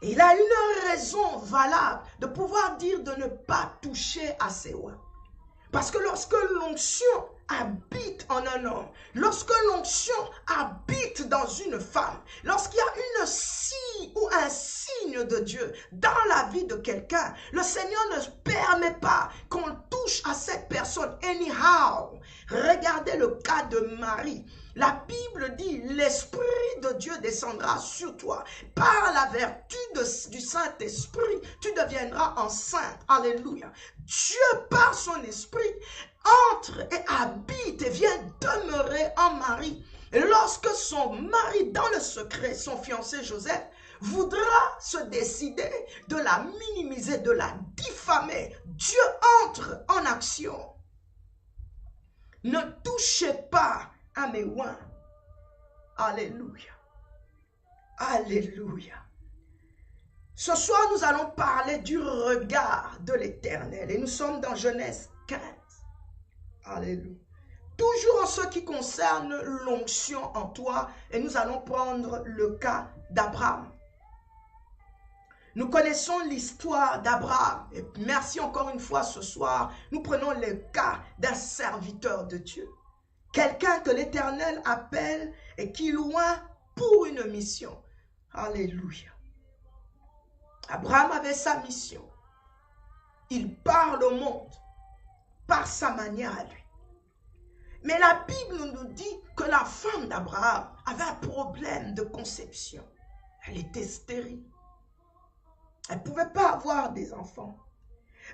Et il a une raison valable de pouvoir dire de ne pas toucher à ces oints. Parce que lorsque l'onction habite en un homme, lorsque l'onction habite dans une femme, lorsqu'il y a une scie ou un signe de Dieu dans la vie de quelqu'un, le Seigneur ne permet pas qu'on touche à cette personne anyhow. Regardez le cas de Marie. La Bible dit, l'Esprit de Dieu descendra sur toi. Par la vertu du Saint-Esprit, tu deviendras enceinte. Alléluia. Dieu, par son Esprit, entre et habite et vient demeurer en Marie. Et lorsque son mari, dans le secret, son fiancé Joseph, voudra se décider de la minimiser, de la diffamer, Dieu entre en action. Ne touchez pas à mes oins. Alléluia. Alléluia. Ce soir, nous allons parler du regard de l'Éternel. Et nous sommes dans Genèse 15. Alléluia. Toujours en ce qui concerne l'onction en toi. Et nous allons prendre le cas d'Abraham. Nous connaissons l'histoire d'Abraham. Et merci encore une fois ce soir. Nous prenons le cas d'un serviteur de Dieu. Quelqu'un que l'Éternel appelle et qui loin pour une mission. Alléluia. Abraham avait sa mission. Il parle au monde par sa manière à lui. Mais la Bible nous dit que la femme d'Abraham avait un problème de conception. Elle était stérile. Elle ne pouvait pas avoir des enfants.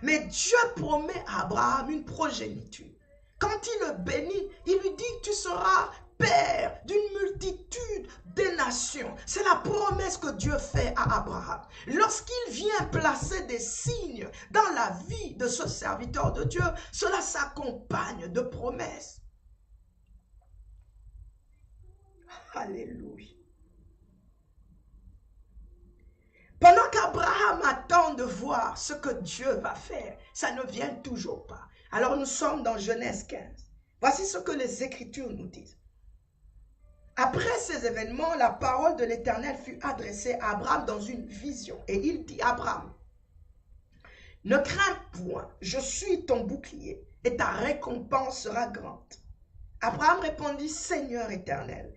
Mais Dieu promet à Abraham une progéniture. Quand il le bénit, il lui dit « Tu seras père d'une multitude des nations ». C'est la promesse que Dieu fait à Abraham. Lorsqu'il vient placer des signes dans la vie de ce serviteur de Dieu, cela s'accompagne de promesses. Alléluia. Pendant qu'Abraham attend de voir ce que Dieu va faire, ça ne vient toujours pas. Alors nous sommes dans Genèse 15. Voici ce que les Écritures nous disent. Après ces événements, la parole de l'Éternel fut adressée à Abraham dans une vision. Et il dit à Abraham, « Ne crains point, je suis ton bouclier, et ta récompense sera grande. » Abraham répondit, « Seigneur éternel,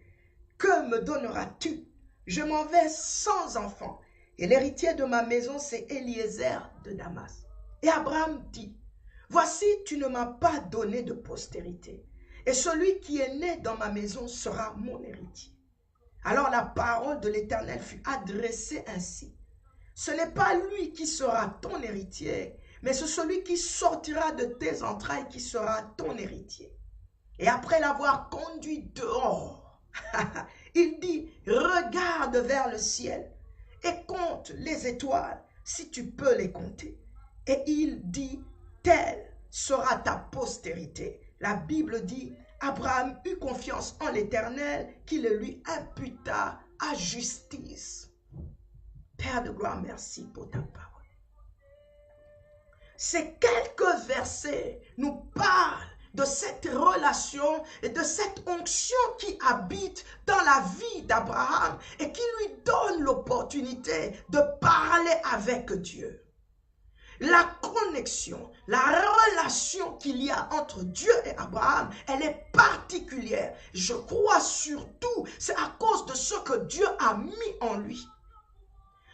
que me donneras-tu? Je m'en vais sans enfant. Et l'héritier de ma maison, c'est Eliezer de Damas. » Et Abraham dit, « Voici, tu ne m'as pas donné de postérité, et celui qui est né dans ma maison sera mon héritier. » Alors la parole de l'Éternel fut adressée ainsi. « Ce n'est pas lui qui sera ton héritier, mais c'est celui qui sortira de tes entrailles qui sera ton héritier. » Et après l'avoir conduit dehors, il dit, « Regarde vers le ciel et compte les étoiles, si tu peux les compter. » Et il dit, « Telle sera ta postérité. » La Bible dit, Abraham eut confiance en l'Éternel, qui le lui imputa à justice. Père de gloire, merci pour ta parole. Ces quelques versets nous parlent de cette relation et de cette onction qui habite dans la vie d'Abraham et qui lui donne l'opportunité de parler avec Dieu. La connexion, la relation qu'il y a entre Dieu et Abraham, elle est particulière. Je crois surtout, c'est à cause de ce que Dieu a mis en lui.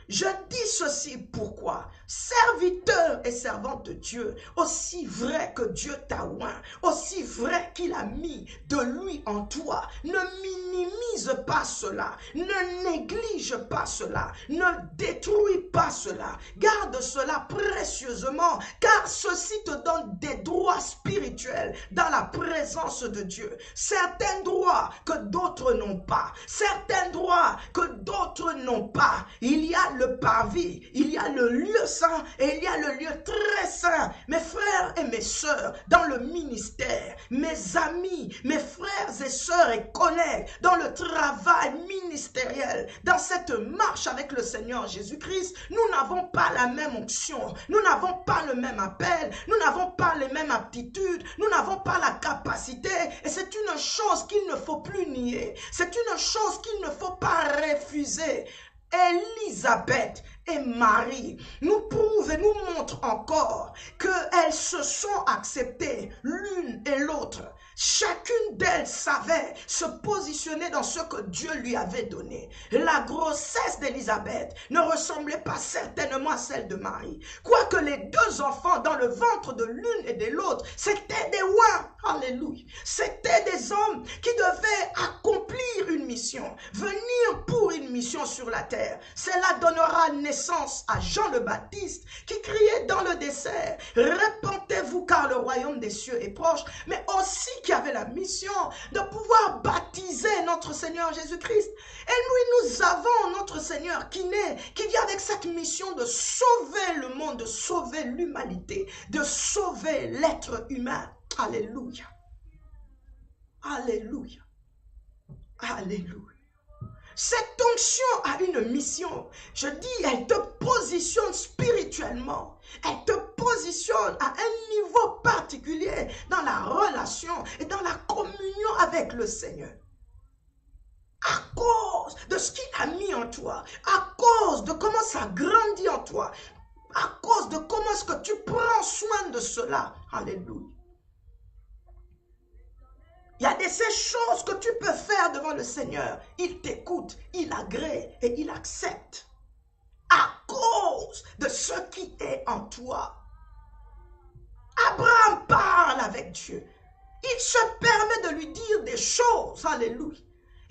Je dis ceci pourquoi, serviteur et servante de Dieu, aussi vrai que Dieu t'a oint, aussi vrai qu'il a mis de lui en toi, ne minimise pas cela, ne néglige pas cela, ne détruis pas cela, garde cela précieusement, car ceci te donne des droits spirituels dans la présence de Dieu. Certains droits que d'autres n'ont pas, certains droits que d'autres n'ont pas. Il y a le parvis, il y a le lieu saint et il y a le lieu très saint. Mes frères et mes sœurs dans le ministère, mes amis, mes frères et sœurs et collègues dans le travail ministériel, dans cette marche avec le Seigneur Jésus-Christ, nous n'avons pas la même onction, nous n'avons pas le même appel, nous n'avons pas les mêmes aptitudes, nous n'avons pas la capacité et c'est une chose qu'il ne faut plus nier, c'est une chose qu'il ne faut pas refuser. Élisabeth et Marie nous prouvent et nous montrent encore qu'elles se sont acceptées l'une et l'autre. Chacune d'elles savait se positionner dans ce que Dieu lui avait donné. La grossesse d'Élisabeth ne ressemblait pas certainement à celle de Marie. Quoique les deux enfants dans le ventre de l'une et de l'autre, c'était des oins. Alléluia. C'était des hommes qui devaient accomplir une mission, venir pour une mission sur la terre. Cela donnera naissance à Jean le Baptiste qui criait dans le désert, « Répentez-vous car le royaume des cieux est proche », mais aussi qui avait la mission de pouvoir bâtir baptisé notre Seigneur Jésus-Christ. Et nous avons notre Seigneur qui vient avec cette mission de sauver le monde, de sauver l'humanité, de sauver l'être humain. Alléluia. Alléluia. Alléluia. Cette onction a une mission. Je dis, elle te positionne spirituellement. Elle te positionne à un niveau particulier dans la relation et dans la communion avec le Seigneur. À cause de ce qu'il a mis en toi, à cause de comment ça grandit en toi, à cause de comment est-ce que tu prends soin de cela. Alléluia. Il y a ces choses que tu peux faire devant le Seigneur. Il t'écoute, il agrée et il accepte. À cause de ce qui est en toi. Abraham parle avec Dieu. Il se permet de lui dire des choses. Alléluia.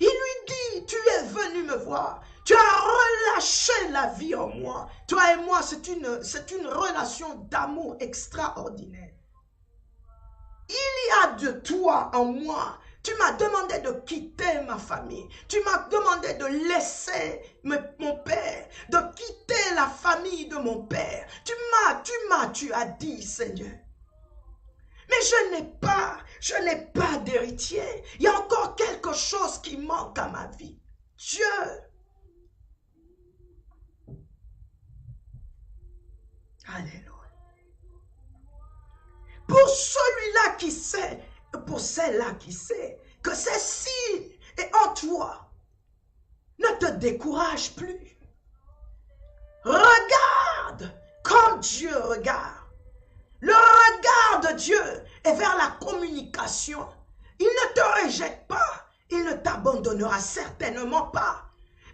Il lui dit, tu es venu me voir. Tu as relâché la vie en moi. Toi et moi, c'est une relation d'amour extraordinaire. Il y a de toi en moi. Tu m'as demandé de quitter ma famille. Tu m'as demandé de laisser mon père, de quitter la famille de mon père. Tu as dit, Seigneur. Mais je n'ai pas d'héritier. Il y a encore quelque chose qui manque à ma vie. Dieu. Alléluia. Pour celui-là qui sait, pour celle-là qui sait que ces signes est en toi, ne te décourage plus. Regarde comme Dieu regarde. Le regard de Dieu est vers la communication. Il ne te rejette pas. Il ne t'abandonnera certainement pas.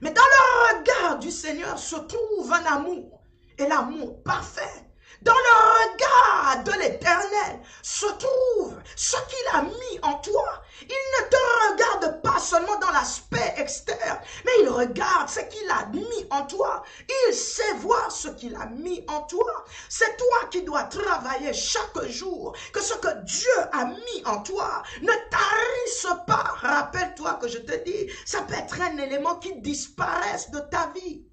Mais dans le regard du Seigneur se trouve un amour. Et l'amour parfait. Dans le regard de l'Éternel se trouve ce qu'il a mis en toi. Il ne te regarde pas seulement dans l'aspect externe, mais il regarde ce qu'il a mis en toi. Il sait voir ce qu'il a mis en toi. C'est toi qui dois travailler chaque jour, que ce que Dieu a mis en toi ne tarisse pas. Rappelle-toi que je te dis, ça peut être un élément qui disparaisse de ta vie.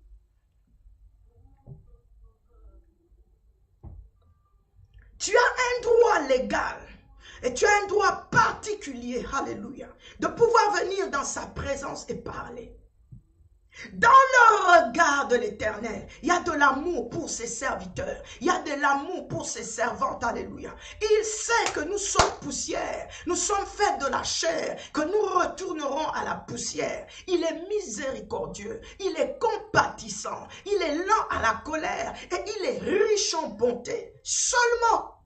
Tu as un droit légal et tu as un droit particulier, alléluia, de pouvoir venir dans sa présence et parler. Dans le regard de l'Éternel, il y a de l'amour pour ses serviteurs, il y a de l'amour pour ses servantes, alléluia. Il sait que nous sommes poussière, nous sommes faits de la chair, que nous retournerons à la poussière. Il est miséricordieux, il est compatissant, il est lent à la colère et il est riche en bonté. Seulement,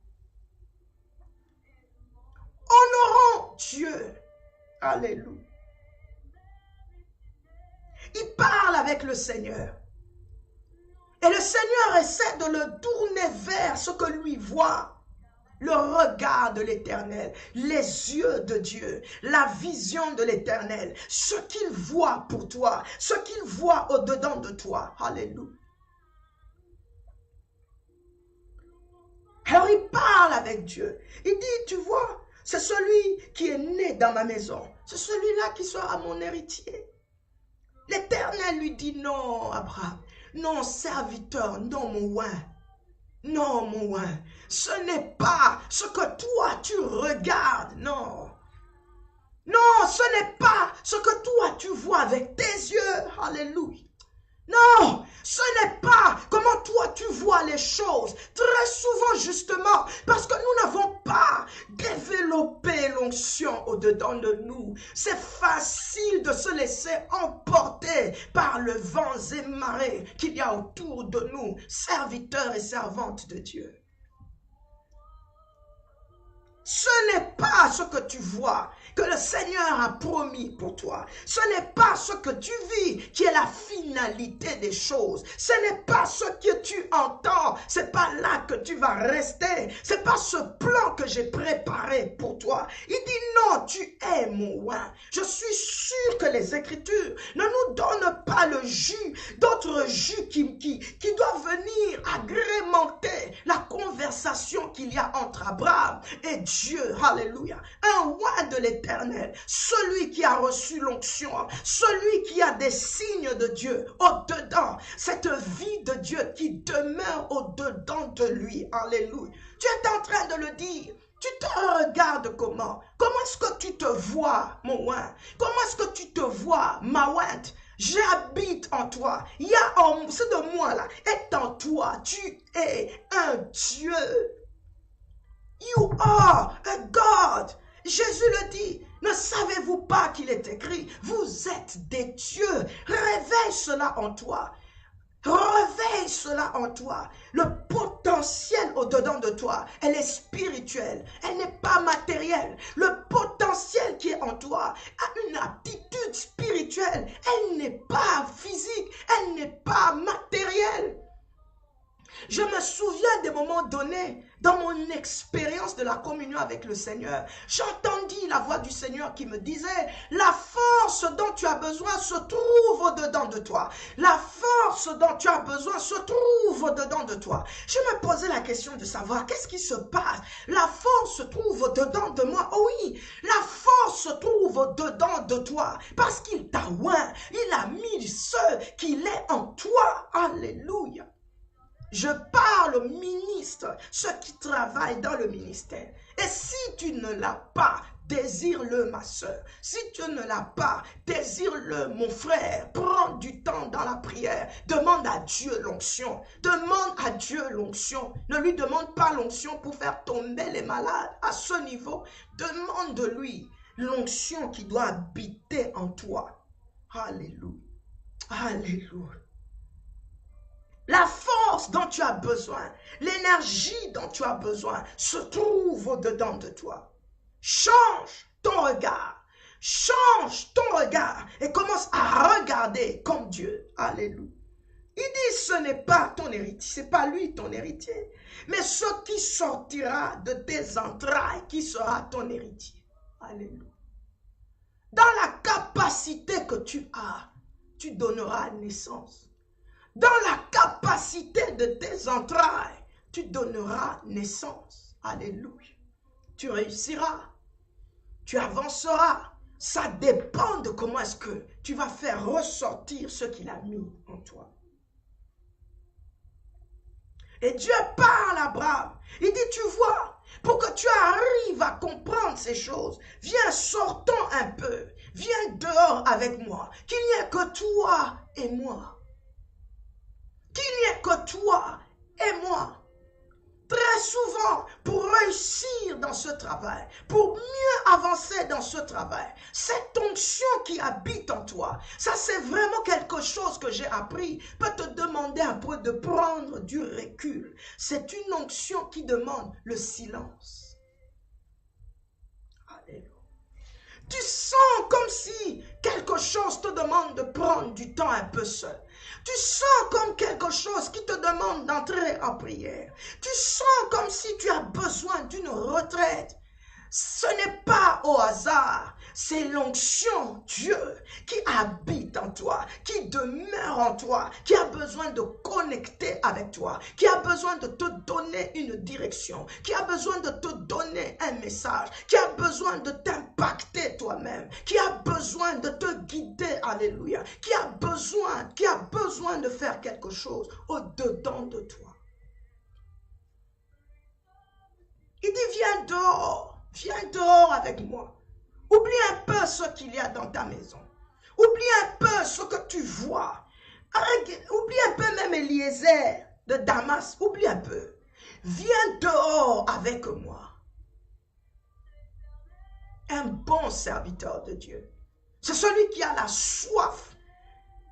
honorons Dieu, alléluia. Il parle avec le Seigneur. Et le Seigneur essaie de le tourner vers ce que lui voit. Le regard de l'Éternel, les yeux de Dieu, la vision de l'Éternel, ce qu'il voit pour toi, ce qu'il voit au-dedans de toi. Alléluia. Alors il parle avec Dieu. Il dit, tu vois, c'est celui qui est né dans ma maison. C'est celui-là qui sera mon héritier. L'Éternel lui dit, non, Abraham, non, serviteur, non, mon oin. Non, mon oin, ce n'est pas ce que toi tu regardes, non. Non, ce n'est pas ce que toi tu vois avec tes yeux, alléluia. Non, ce n'est pas comment toi tu vois les choses. Très souvent justement, parce que nous n'avons pas développé l'onction au-dedans de nous. C'est facile de se laisser emporter par le vent et marée qu'il y a autour de nous, serviteurs et servantes de Dieu. Ce n'est pas ce que tu vois que le Seigneur a promis pour toi. Ce n'est pas ce que tu vis qui est la finalité des choses. Ce n'est pas ce que tu entends. C'est pas là que tu vas rester. C'est pas ce plan que j'ai préparé pour toi. Il dit non, tu es mon oin. Je suis sûr que les Écritures ne nous donnent pas le jus, d'autres jus qui doivent venir agrémenter la conversation qu'il y a entre Abraham et Dieu. Dieu, alléluia, un roi de l'Éternel, celui qui a reçu l'onction, celui qui a des signes de Dieu au-dedans, cette vie de Dieu qui demeure au-dedans de lui, alléluia. Tu es en train de le dire. Tu te regardes comment? Comment est-ce que tu te vois, mon oin? Comment est-ce que tu te vois, ma ointe? J'habite en toi. Il y a ce de moi là est en toi. Tu es un Dieu. You are a God. Jésus le dit. Ne savez-vous pas qu'il est écrit? Vous êtes des dieux. Réveille cela en toi. Réveille cela en toi. Le potentiel au-dedans de toi, elle est spirituelle. Elle n'est pas matérielle. Le potentiel qui est en toi a une aptitude spirituelle. Elle n'est pas physique. Elle n'est pas matérielle. Je me souviens des moments donnés dans mon expérience de la communion avec le Seigneur. J'entendis la voix du Seigneur qui me disait, la force dont tu as besoin se trouve au-dedans de toi. La force dont tu as besoin se trouve au-dedans de toi. Je me posais la question de savoir qu'est-ce qui se passe. La force se trouve au-dedans de moi. Oh oui, la force se trouve au-dedans de toi parce qu'il t'a oint. Il a mis ce qu'il est en toi. Alléluia. Je parle aux ministres, ceux qui travaillent dans le ministère. Et si tu ne l'as pas, désire-le, ma soeur. Si tu ne l'as pas, désire-le, mon frère. Prends du temps dans la prière. Demande à Dieu l'onction. Demande à Dieu l'onction. Ne lui demande pas l'onction pour faire tomber les malades. À ce niveau, demande de lui l'onction qui doit habiter en toi. Alléluia. Alléluia. La force dont tu as besoin, l'énergie dont tu as besoin se trouve au-dedans de toi. Change ton regard. Change ton regard et commence à regarder comme Dieu. Alléluia. Il dit ce n'est pas ton héritier, c'est pas lui ton héritier, mais ce qui sortira de tes entrailles qui sera ton héritier. Alléluia. Dans la capacité que tu as, tu donneras naissance. Dans la capacité de tes entrailles, tu donneras naissance. Alléluia. Tu réussiras. Tu avanceras. Ça dépend de comment est-ce que tu vas faire ressortir ce qu'il a mis en toi. Et Dieu parle à Abraham. Il dit, tu vois, pour que tu arrives à comprendre ces choses, viens, sortons un peu. Viens dehors avec moi. Qu'il n'y ait que toi et moi. Qu'il n'y ait que toi et moi. Très souvent, pour réussir dans ce travail, pour mieux avancer dans ce travail, cette onction qui habite en toi, ça c'est vraiment quelque chose que j'ai appris, peut te demander un peu de prendre du recul. C'est une onction qui demande le silence. Alléluia. Tu sens comme si quelque chose te demande de prendre du temps un peu seul. Tu sens comme quelque chose qui te demande d'entrer en prière. Tu sens comme si tu as besoin d'une retraite. Ce n'est pas au hasard, c'est l'onction Dieu qui habite en toi, qui demeure en toi, qui a besoin de connecter avec toi, qui a besoin de te donner une direction, qui a besoin de te donner un message, qui a besoin de t'impacter toi-même, qui a besoin de te guider, alléluia, qui a besoin de faire quelque chose au-dedans de toi. Il dit, viens dehors. Viens dehors avec moi. Oublie un peu ce qu'il y a dans ta maison. Oublie un peu ce que tu vois. Oublie un peu même Eliezer de Damas. Oublie un peu. Viens dehors avec moi. Un bon serviteur de Dieu. C'est celui qui a la soif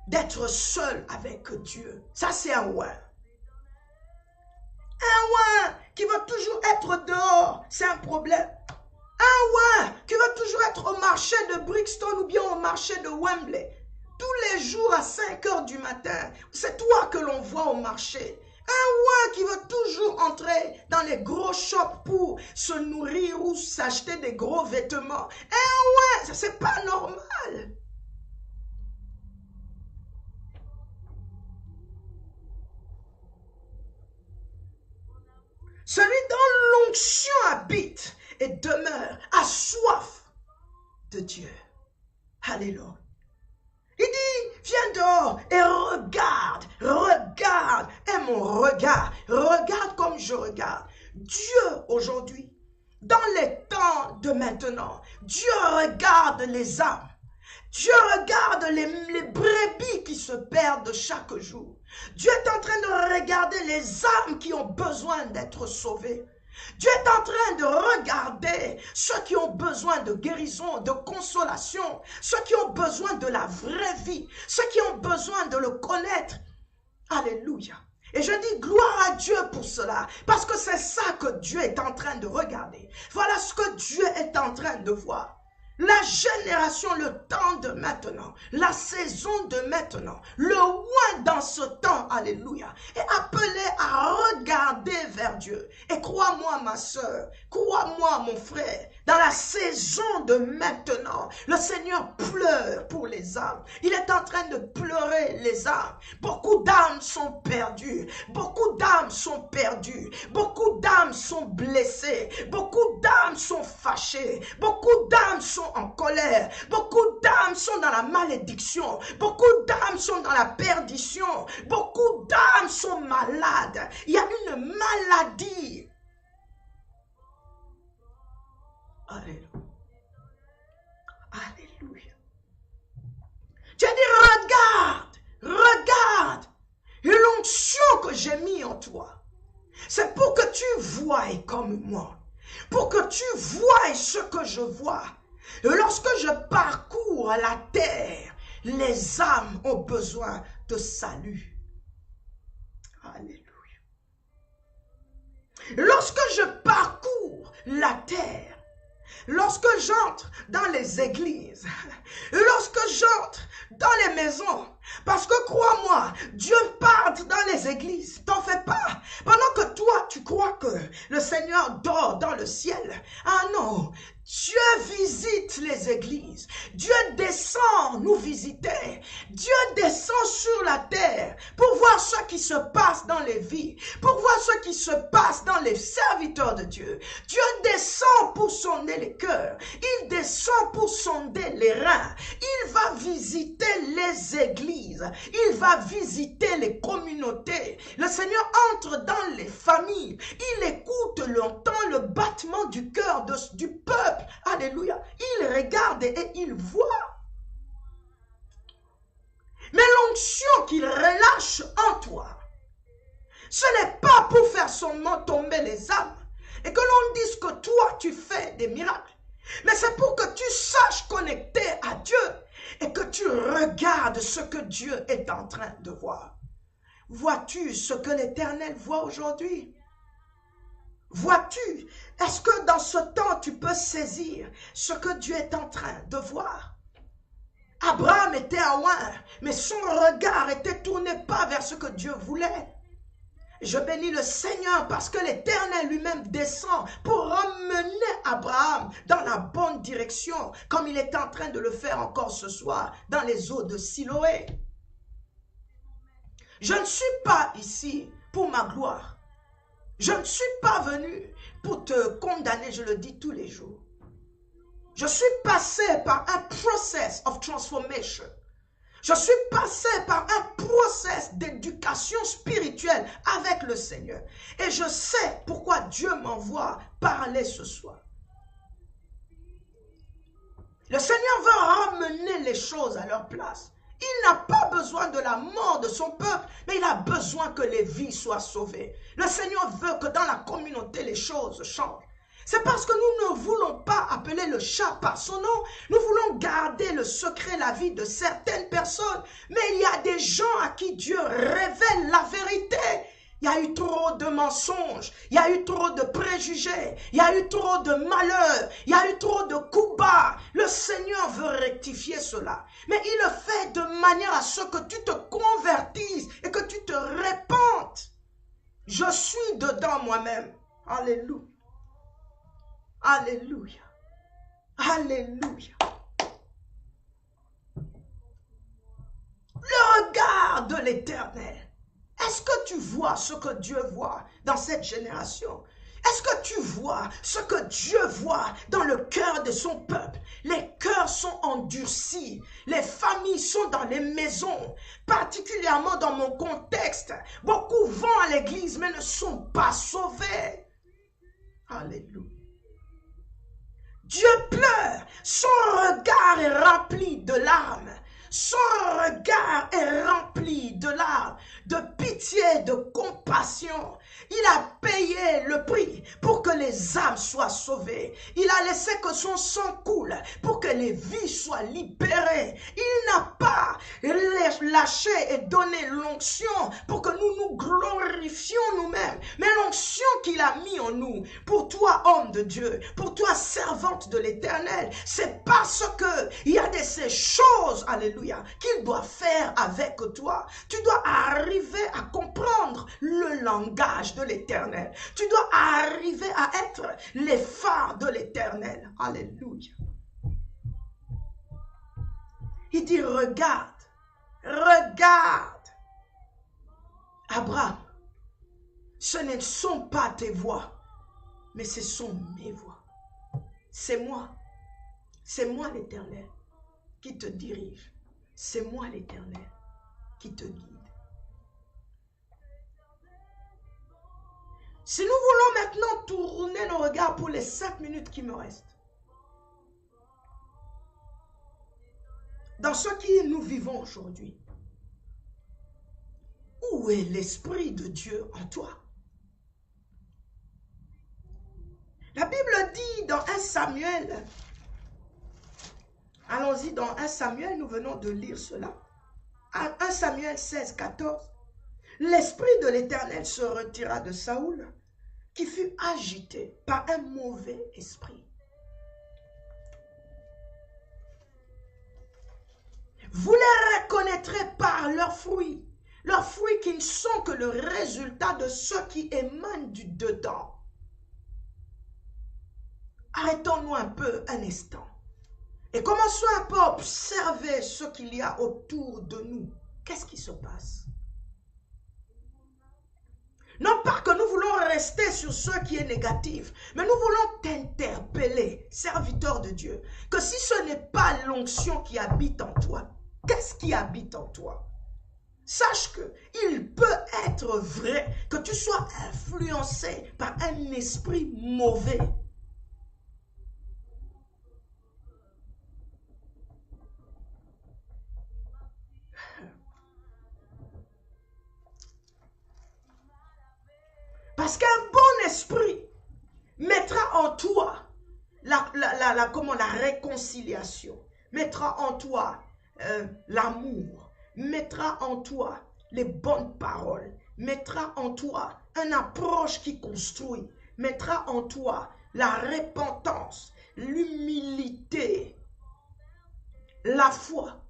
d'être seul avec Dieu. Ça, c'est un oin. Un oin qui va toujours être dehors, c'est un problème. Un oin qui va toujours être au marché de Brixton ou bien au marché de Wembley. Tous les jours à 5 heures du matin, c'est toi que l'on voit au marché. Un oin qui veut toujours entrer dans les gros shops pour se nourrir ou s'acheter des gros vêtements. Un oin, ça c'est pas normal. Celui dont l'onction habite et demeure, a soif de Dieu. Alléluia. Il dit, viens dehors et regarde, regarde, et mon regard, regarde comme je regarde. Dieu aujourd'hui, dans les temps de maintenant, Dieu regarde les âmes. Dieu regarde les brebis qui se perdent chaque jour. Dieu est en train de regarder les âmes qui ont besoin d'être sauvées. Dieu est en train de regarder ceux qui ont besoin de guérison, de consolation, ceux qui ont besoin de la vraie vie, ceux qui ont besoin de le connaître. Alléluia. Et je dis gloire à Dieu pour cela, parce que c'est ça que Dieu est en train de regarder. Voilà ce que Dieu est en train de voir. La génération, le temps de maintenant, la saison de maintenant, le roi dans ce temps, alléluia, est appelé à regarder vers Dieu. Et crois-moi ma soeur, crois-moi mon frère, dans la saison de maintenant, le Seigneur pleure pour les âmes. Il est en train de pleurer les âmes. Beaucoup d'âmes sont perdues, beaucoup d'âmes sont perdues, beaucoup d'âmes sont blessées, beaucoup d'âmes sont fâchées, beaucoup d'âmes sont en colère, beaucoup d'âmes sont dans la malédiction, beaucoup d'âmes sont dans la perdition, beaucoup d'âmes sont malades. Il y a une maladie. Alléluia. Alléluia. Dieu dit, regarde, regarde l'onction que j'ai mis en toi. C'est pour que tu voies comme moi, pour que tu voies ce que je vois. Et lorsque je parcours la terre, les âmes ont besoin de salut. Alléluia. Lorsque je parcours la terre, lorsque j'entre dans les églises, lorsque j'entre dans les maisons, parce que crois-moi, Dieu parle dans les églises, t'en fais pas. Pendant que toi, tu crois que le Seigneur dort dans le ciel. Ah non, Dieu visite les églises. Dieu descend nous visiter. Dieu descend sur la terre pour voir ce qui se passe dans les vies, pour voir ce qui se passe dans les serviteurs de Dieu. Dieu descend pour sonder les cœurs. Il descend pour sonder les reins. Il va visiter les églises. Il va visiter les communautés. Le Seigneur entre dans les familles. Il écoute longtemps le battement du cœur du peuple. Alléluia. Il regarde et il voit. Mais l'onction qu'il relâche en toi, ce n'est pas pour faire seulement tomber les âmes et que l'on dise que toi tu fais des miracles. Mais c'est pour que tu saches connecter à Dieu et que tu regardes ce que Dieu est en train de voir. Vois-tu ce que l'Éternel voit aujourd'hui? Vois-tu? Est-ce que dans ce temps, tu peux saisir ce que Dieu est en train de voir? Abraham était à loin, mais son regard était tourné pas vers ce que Dieu voulait. Je bénis le Seigneur parce que l'Éternel lui-même descend pour ramener Abraham dans la bonne direction, comme il est en train de le faire encore ce soir dans les eaux de Siloé. Je ne suis pas ici pour ma gloire. Je ne suis pas venu pour te condamner, je le dis tous les jours. Je suis passé par un process of transformation. Je suis passé par un process d'éducation spirituelle avec le Seigneur. Et je sais pourquoi Dieu m'envoie parler ce soir. Le Seigneur veut ramener les choses à leur place. Il n'a pas besoin de la mort de son peuple, mais il a besoin que les vies soient sauvées. Le Seigneur veut que dans la communauté, les choses changent. C'est parce que nous ne voulons pas appeler le chat par son nom. Nous voulons garder le secret, la vie de certaines personnes. Mais il y a des gens à qui Dieu révèle la vérité. Il y a eu trop de mensonges, il y a eu trop de préjugés, il y a eu trop de malheurs, il y a eu trop de coups bas. Le Seigneur veut rectifier cela. Mais il le fait de manière à ce que tu te convertisses et que tu te répandes. Je suis dedans moi-même. Alléluia. Alléluia. Alléluia. Le regard de l'Éternel. Est-ce que tu vois ce que Dieu voit dans cette génération? Est-ce que tu vois ce que Dieu voit dans le cœur de son peuple? Les cœurs sont endurcis. Les familles sont dans les maisons. Particulièrement dans mon contexte. Beaucoup vont à l'église mais ne sont pas sauvés. Alléluia. Dieu pleure. Son regard est rempli de larmes. Son regard est rempli de larmes, de pitié, de compassion. Il a payé le prix pour que les âmes soient sauvées. Il a laissé que son sang coule pour que les vies soient libérées. Il n'a pas lâché et donné l'onction pour que nous nous glorifions nous-mêmes. Mais l'onction qu'il a mis en nous, pour toi homme de Dieu, pour toi servante de l'Éternel, c'est parce que il y a de ces choses, alléluia, qu'il doit faire avec toi. Tu dois arriver à comprendre le langage de l'Éternel. Tu dois arriver à être les phares de l'Éternel. Alléluia. Il dit, regarde, regarde. Abraham, ce ne sont pas tes voix, mais ce sont mes voix. C'est moi l'Éternel qui te dirige. C'est moi l'Éternel qui te guide. Si nous voulons maintenant tourner nos regards pour les 5 minutes qui me restent, dans ce qui nous vivons aujourd'hui, où est l'Esprit de Dieu en toi? La Bible dit dans 1 Samuel, allons-y dans 1 Samuel, nous venons de lire cela. 1 Samuel 16, 14. L'Esprit de l'Éternel se retira de Saoul, qui fut agité par un mauvais esprit. Vous les reconnaîtrez par leurs fruits qui ne sont que le résultat de ceux qui émanent du dedans. Arrêtons-nous un peu un instant. Et commençons un peu à observer ce qu'il y a autour de nous. Qu'est-ce qui se passe? Non pas que nous voulons rester sur ce qui est négatif, mais nous voulons t'interpeller, serviteur de Dieu, que si ce n'est pas l'onction qui habite en toi, qu'est-ce qui habite en toi? Sache que il peut être vrai que tu sois influencé par un esprit mauvais. Parce qu'un bon esprit mettra en toi la réconciliation, mettra en toi l'amour, mettra en toi les bonnes paroles, mettra en toi une approche qui construit, mettra en toi la repentance, l'humilité, la foi,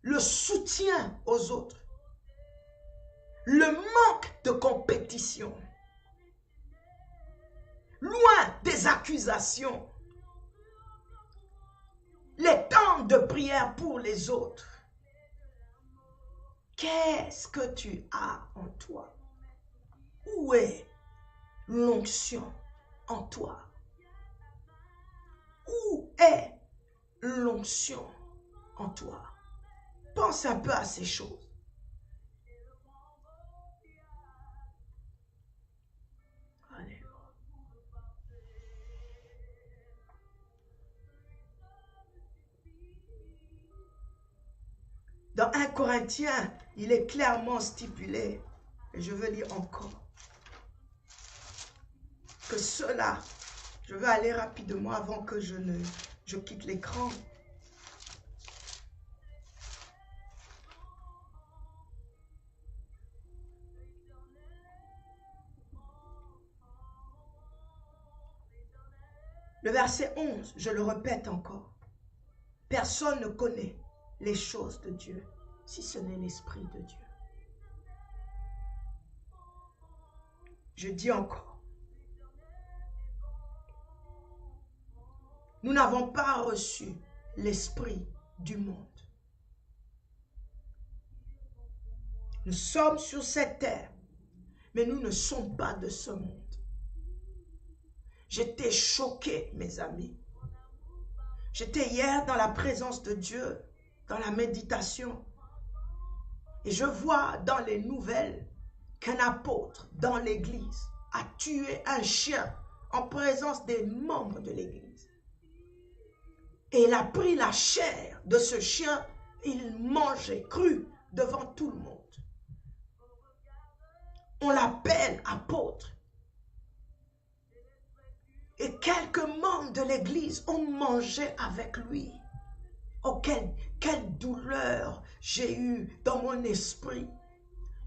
le soutien aux autres, le manque de compétition, loin des accusations, les temps de prière pour les autres. Qu'est-ce que tu as en toi? Où est l'onction en toi? Où est l'onction en toi? Pense un peu à ces choses. Dans 1 Corinthiens, il est clairement stipulé, et je veux lire encore, que cela, je vais aller rapidement avant que je quitte l'écran. Le verset 11, je le répète encore. Personne ne connaît les choses de Dieu, si ce n'est l'Esprit de Dieu. Je dis encore, nous n'avons pas reçu l'Esprit du monde. Nous sommes sur cette terre, mais nous ne sommes pas de ce monde. J'étais choqué, mes amis. J'étais hier dans la présence de Dieu, dans la méditation. Et je vois dans les nouvelles qu'un apôtre dans l'église a tué un chien en présence des membres de l'église. Et il a pris la chair de ce chien, il mangeait cru devant tout le monde. On l'appelle apôtre. Et quelques membres de l'église ont mangé avec lui. Oh, quelle douleur j'ai eue dans mon esprit.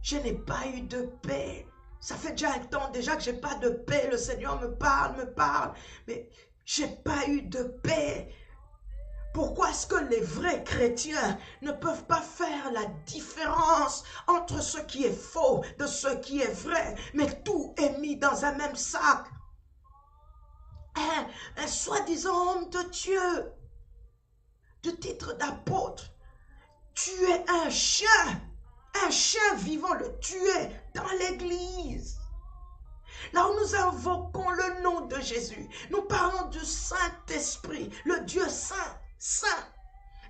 Je n'ai pas eu de paix. Ça fait déjà un temps déjà que je n'ai pas de paix. Le Seigneur me parle. Mais je n'ai pas eu de paix. Pourquoi est-ce que les vrais chrétiens ne peuvent pas faire la différence entre ce qui est faux de ce qui est vrai, mais tout est mis dans un même sac? Un soi-disant homme de Dieu, de titre d'apôtre, tuer un chien vivant, le tuer dans l'église. Là où nous invoquons le nom de Jésus, nous parlons du Saint-Esprit, le Dieu saint,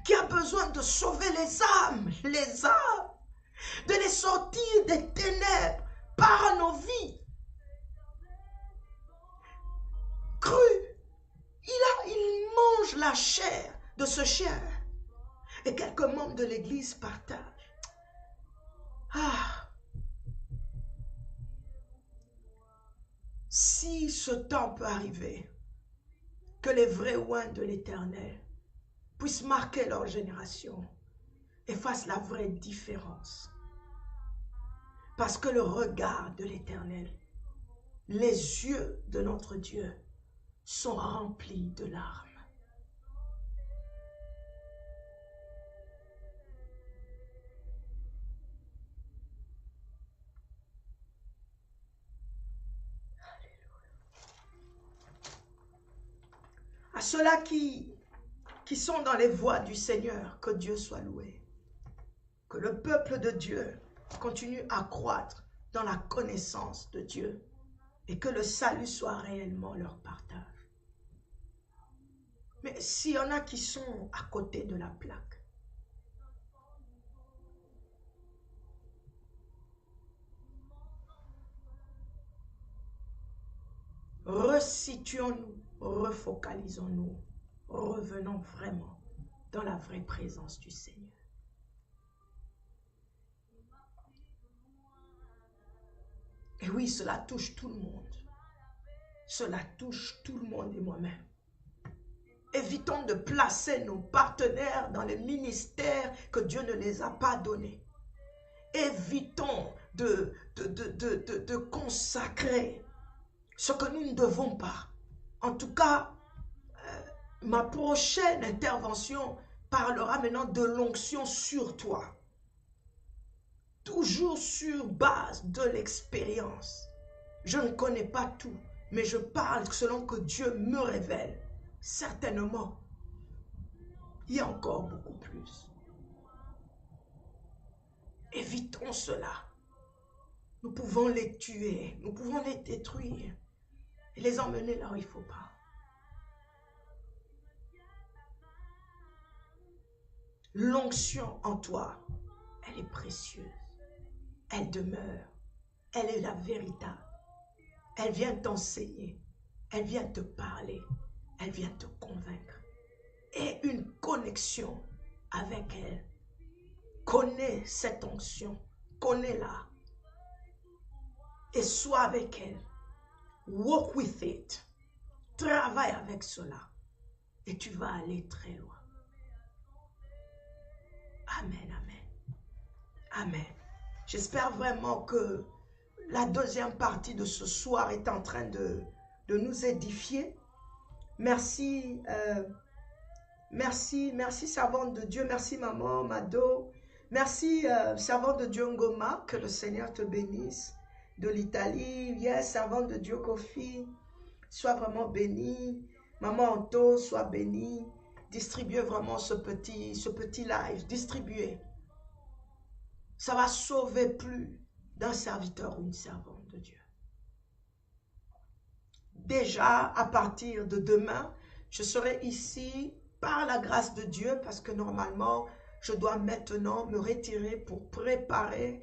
qui a besoin de sauver les âmes, de les sortir des ténèbres par nos vies. Cru, il mange la chair de ce chien. Et quelques membres de l'église partagent. Si ce temps peut arriver, que les vrais oins de l'Éternel puissent marquer leur génération et fassent la vraie différence. Parce que le regard de l'Éternel, les yeux de notre Dieu sont remplis de larmes. À ceux-là qui sont dans les voies du Seigneur, que Dieu soit loué. Que le peuple de Dieu continue à croître dans la connaissance de Dieu et que le salut soit réellement leur partage. Mais s'il y en a qui sont à côté de la plaque, resituons-nous, refocalisons-nous, revenons vraiment dans la vraie présence du Seigneur. Et oui, cela touche tout le monde. Cela touche tout le monde et moi-même. Évitons de placer nos partenaires dans les ministères que Dieu ne les a pas donnés. Évitons de consacrer ce que nous ne devons pas. En tout cas, ma prochaine intervention parlera maintenant de l'onction sur toi. Toujours sur base de l'expérience. Je ne connais pas tout, mais je parle selon que Dieu me révèle. Certainement, il y a encore beaucoup plus. Évitons cela. Nous pouvons les tuer, nous pouvons les détruire et les emmener là où il ne faut pas. L'onction en toi, elle est précieuse. Elle demeure. Elle est la véritable. Elle vient t'enseigner. Elle vient te parler. Elle vient te convaincre. Et une connexion avec elle. Connais cette onction. Connais-la. Et sois avec elle. Walk with it. Travaille avec cela. Et tu vas aller très loin. Amen, amen. Amen. J'espère vraiment que la deuxième partie de ce soir est en train de nous édifier. Merci, merci servante de Dieu. Merci maman, Mado. Merci servante de Dieu Ngoma, que le Seigneur te bénisse. De l'Italie, yes, servante de Dieu Kofi, sois vraiment bénie. Maman Anto, sois bénie. Distribuez vraiment ce petit live, distribuez. Ça va sauver plus d'un serviteur ou une servante de Dieu. déjà à partir de demain, je serai ici par la grâce de Dieu parce que normalement, je dois maintenant me retirer pour préparer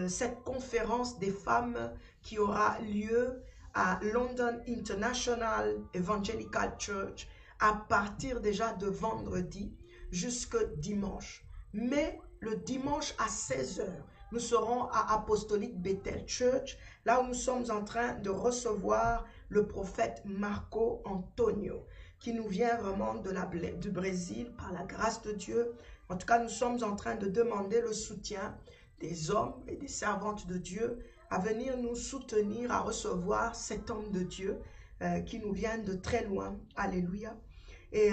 cette conférence des femmes qui aura lieu à London International Evangelical Church à partir déjà de vendredi jusqu'à dimanche. Mais le dimanche à 16h, nous serons à Apostolic Bethel Church, là où nous sommes en train de recevoir le prophète Marco Antonio, qui nous vient vraiment du Brésil par la grâce de Dieu. En tout cas, nous sommes en train de demander le soutien des hommes et des servantes de Dieu à venir nous soutenir, à recevoir cet homme de Dieu qui nous vient de très loin. Alléluia. Et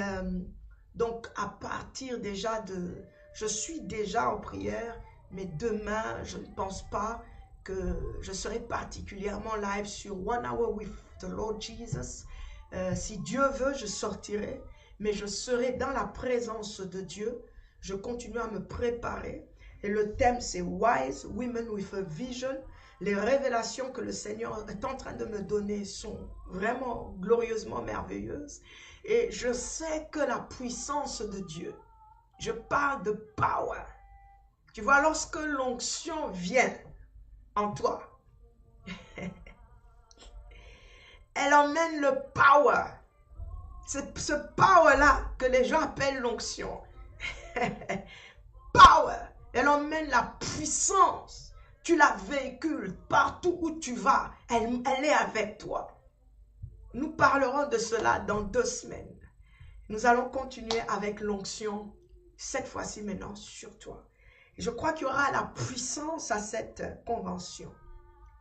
donc, à partir déjà de... Je suis déjà en prière, mais demain, je ne pense pas que je serai particulièrement live sur One Hour with the Lord Jesus. Si Dieu veut, je sortirai, mais je serai dans la présence de Dieu. Je continue à me préparer. Et le thème, c'est Wise Women with a Vision. Les révélations que le Seigneur est en train de me donner sont vraiment glorieusement merveilleuses. Et je sais que la puissance de Dieu, je parle de power. Tu vois, lorsque l'onction vient en toi, elle emmène le power. C'est ce power-là que les gens appellent l'onction. Power. Elle emmène la puissance. Tu la véhicules partout où tu vas. Elle est avec toi. Nous parlerons de cela dans 2 semaines. Nous allons continuer avec l'onction, cette fois-ci maintenant sur toi. Je crois qu'il y aura la puissance à cette convention.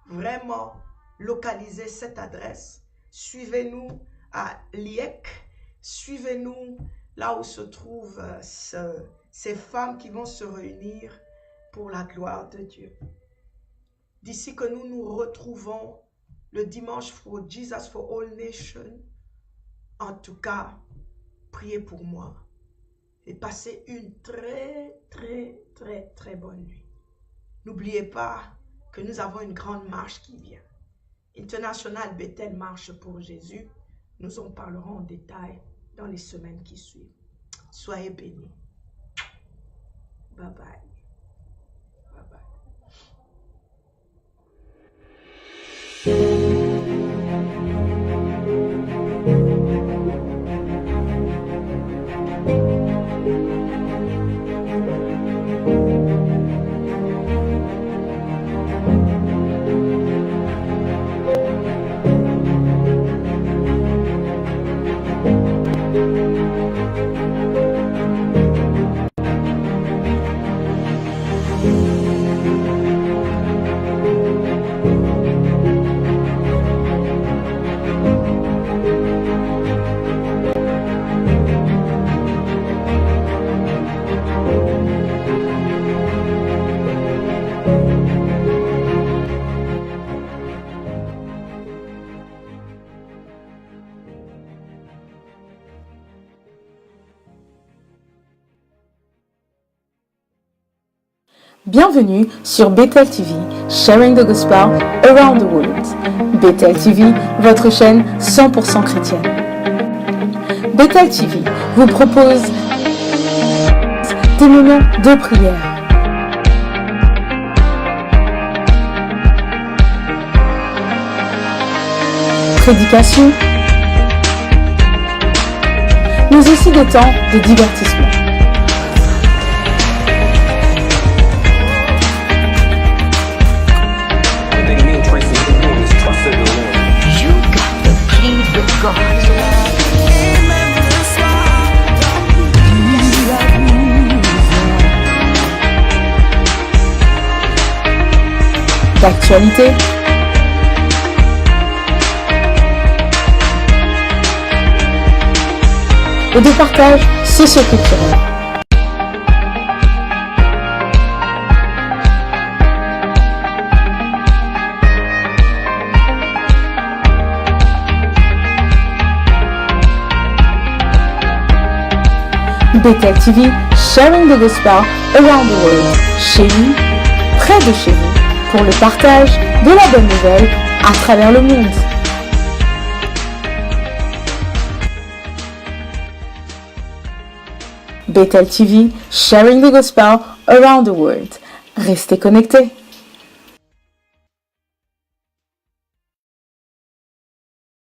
Vraiment, localisez cette adresse. Suivez-nous à Liège. Suivez-nous là où se trouvent ces femmes qui vont se réunir pour la gloire de Dieu. D'ici que nous nous retrouvons le dimanche for Jesus for All Nations, en tout cas, priez pour moi et passez une très bonne nuit. N'oubliez pas que nous avons une grande marche qui vient. International Bethel Marche pour Jésus. Nous en parlerons en détail dans les semaines qui suivent. Soyez bénis. Bye bye. Bye bye.
Bienvenue sur Bethel TV, Sharing the Gospel Around the World. Bethel TV, votre chaîne 100% chrétienne. Bethel TV vous propose des moments de prière, prédication, mais aussi des temps de divertissement. D'actualité, et de partage socio-culturel. Bethel TV, Sharing the Gospel Around the World. Chez vous, près de chez vous, pour le partage de la bonne nouvelle à travers le monde. Bethel TV, sharing the gospel around the world. Restez connectés.